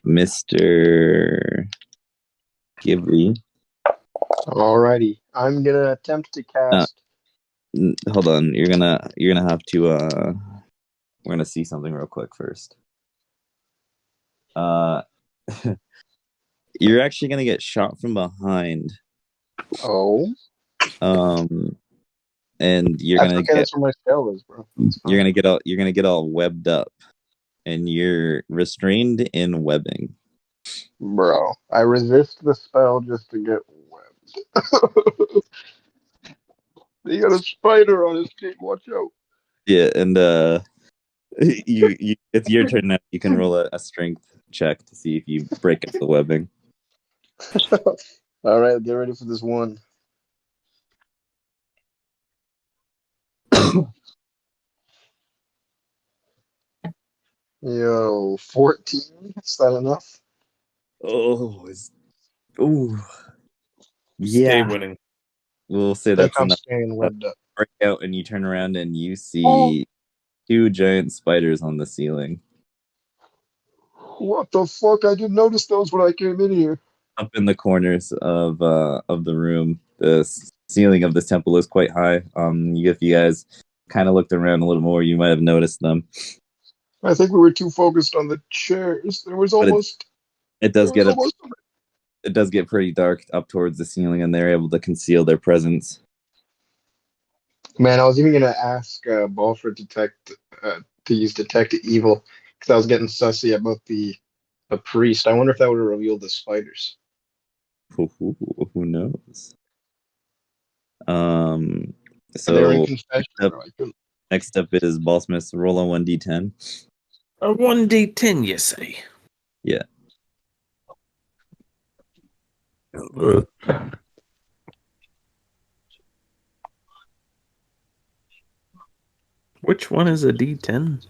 [SPEAKER 1] Mr. Ghibli.
[SPEAKER 2] Alrighty, I'm gonna attempt to cast.
[SPEAKER 1] Hold on, you're gonna have to. We're gonna see something real quick first. You're actually gonna get shot from behind.
[SPEAKER 2] Oh.
[SPEAKER 1] And you're
[SPEAKER 2] That's
[SPEAKER 1] gonna
[SPEAKER 2] okay.
[SPEAKER 1] get.
[SPEAKER 2] That's where my spell is, bro.
[SPEAKER 1] You're gonna get all webbed up, and you're restrained in webbing.
[SPEAKER 2] Bro, I resist the spell just to get webbed. He got a spider on his feet. Watch out.
[SPEAKER 1] Yeah, and you it's your turn now. You can roll a strength check to see if you break up the webbing.
[SPEAKER 2] All right, get ready for this one. Yo, 14. Is that enough?
[SPEAKER 1] Oh, yeah.
[SPEAKER 4] Stay winning.
[SPEAKER 1] We'll say
[SPEAKER 2] Think
[SPEAKER 1] that's
[SPEAKER 2] I'm
[SPEAKER 1] enough.
[SPEAKER 2] staying webbed up.
[SPEAKER 1] Break out, and you turn around and you see two giant spiders on the ceiling.
[SPEAKER 2] What the fuck? I didn't notice those when I came in here.
[SPEAKER 1] Up in the corners of the room. The ceiling of this temple is quite high. If you guys kind of looked around a little more, you might have noticed them.
[SPEAKER 2] I think we were too focused on the chairs. There was
[SPEAKER 1] But
[SPEAKER 2] almost.
[SPEAKER 1] it does
[SPEAKER 2] there
[SPEAKER 1] get
[SPEAKER 2] was
[SPEAKER 1] it does get pretty dark up towards the ceiling, and they're able to conceal their presence.
[SPEAKER 2] Man, I was even gonna ask Balford to use detect evil because I was getting sussy about the priest. I wonder if that would have revealed the spiders.
[SPEAKER 1] Who knows?
[SPEAKER 2] But they were in
[SPEAKER 1] So
[SPEAKER 2] confession.
[SPEAKER 1] up,
[SPEAKER 2] Bro. I couldn't.
[SPEAKER 1] next up is Ballsmith. Roll a 1d10.
[SPEAKER 4] A 1d10, you say?
[SPEAKER 1] Yeah.
[SPEAKER 4] Which one is a d10?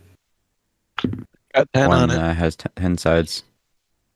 [SPEAKER 8] Got 10
[SPEAKER 6] One
[SPEAKER 8] on it.
[SPEAKER 6] has 10 sides.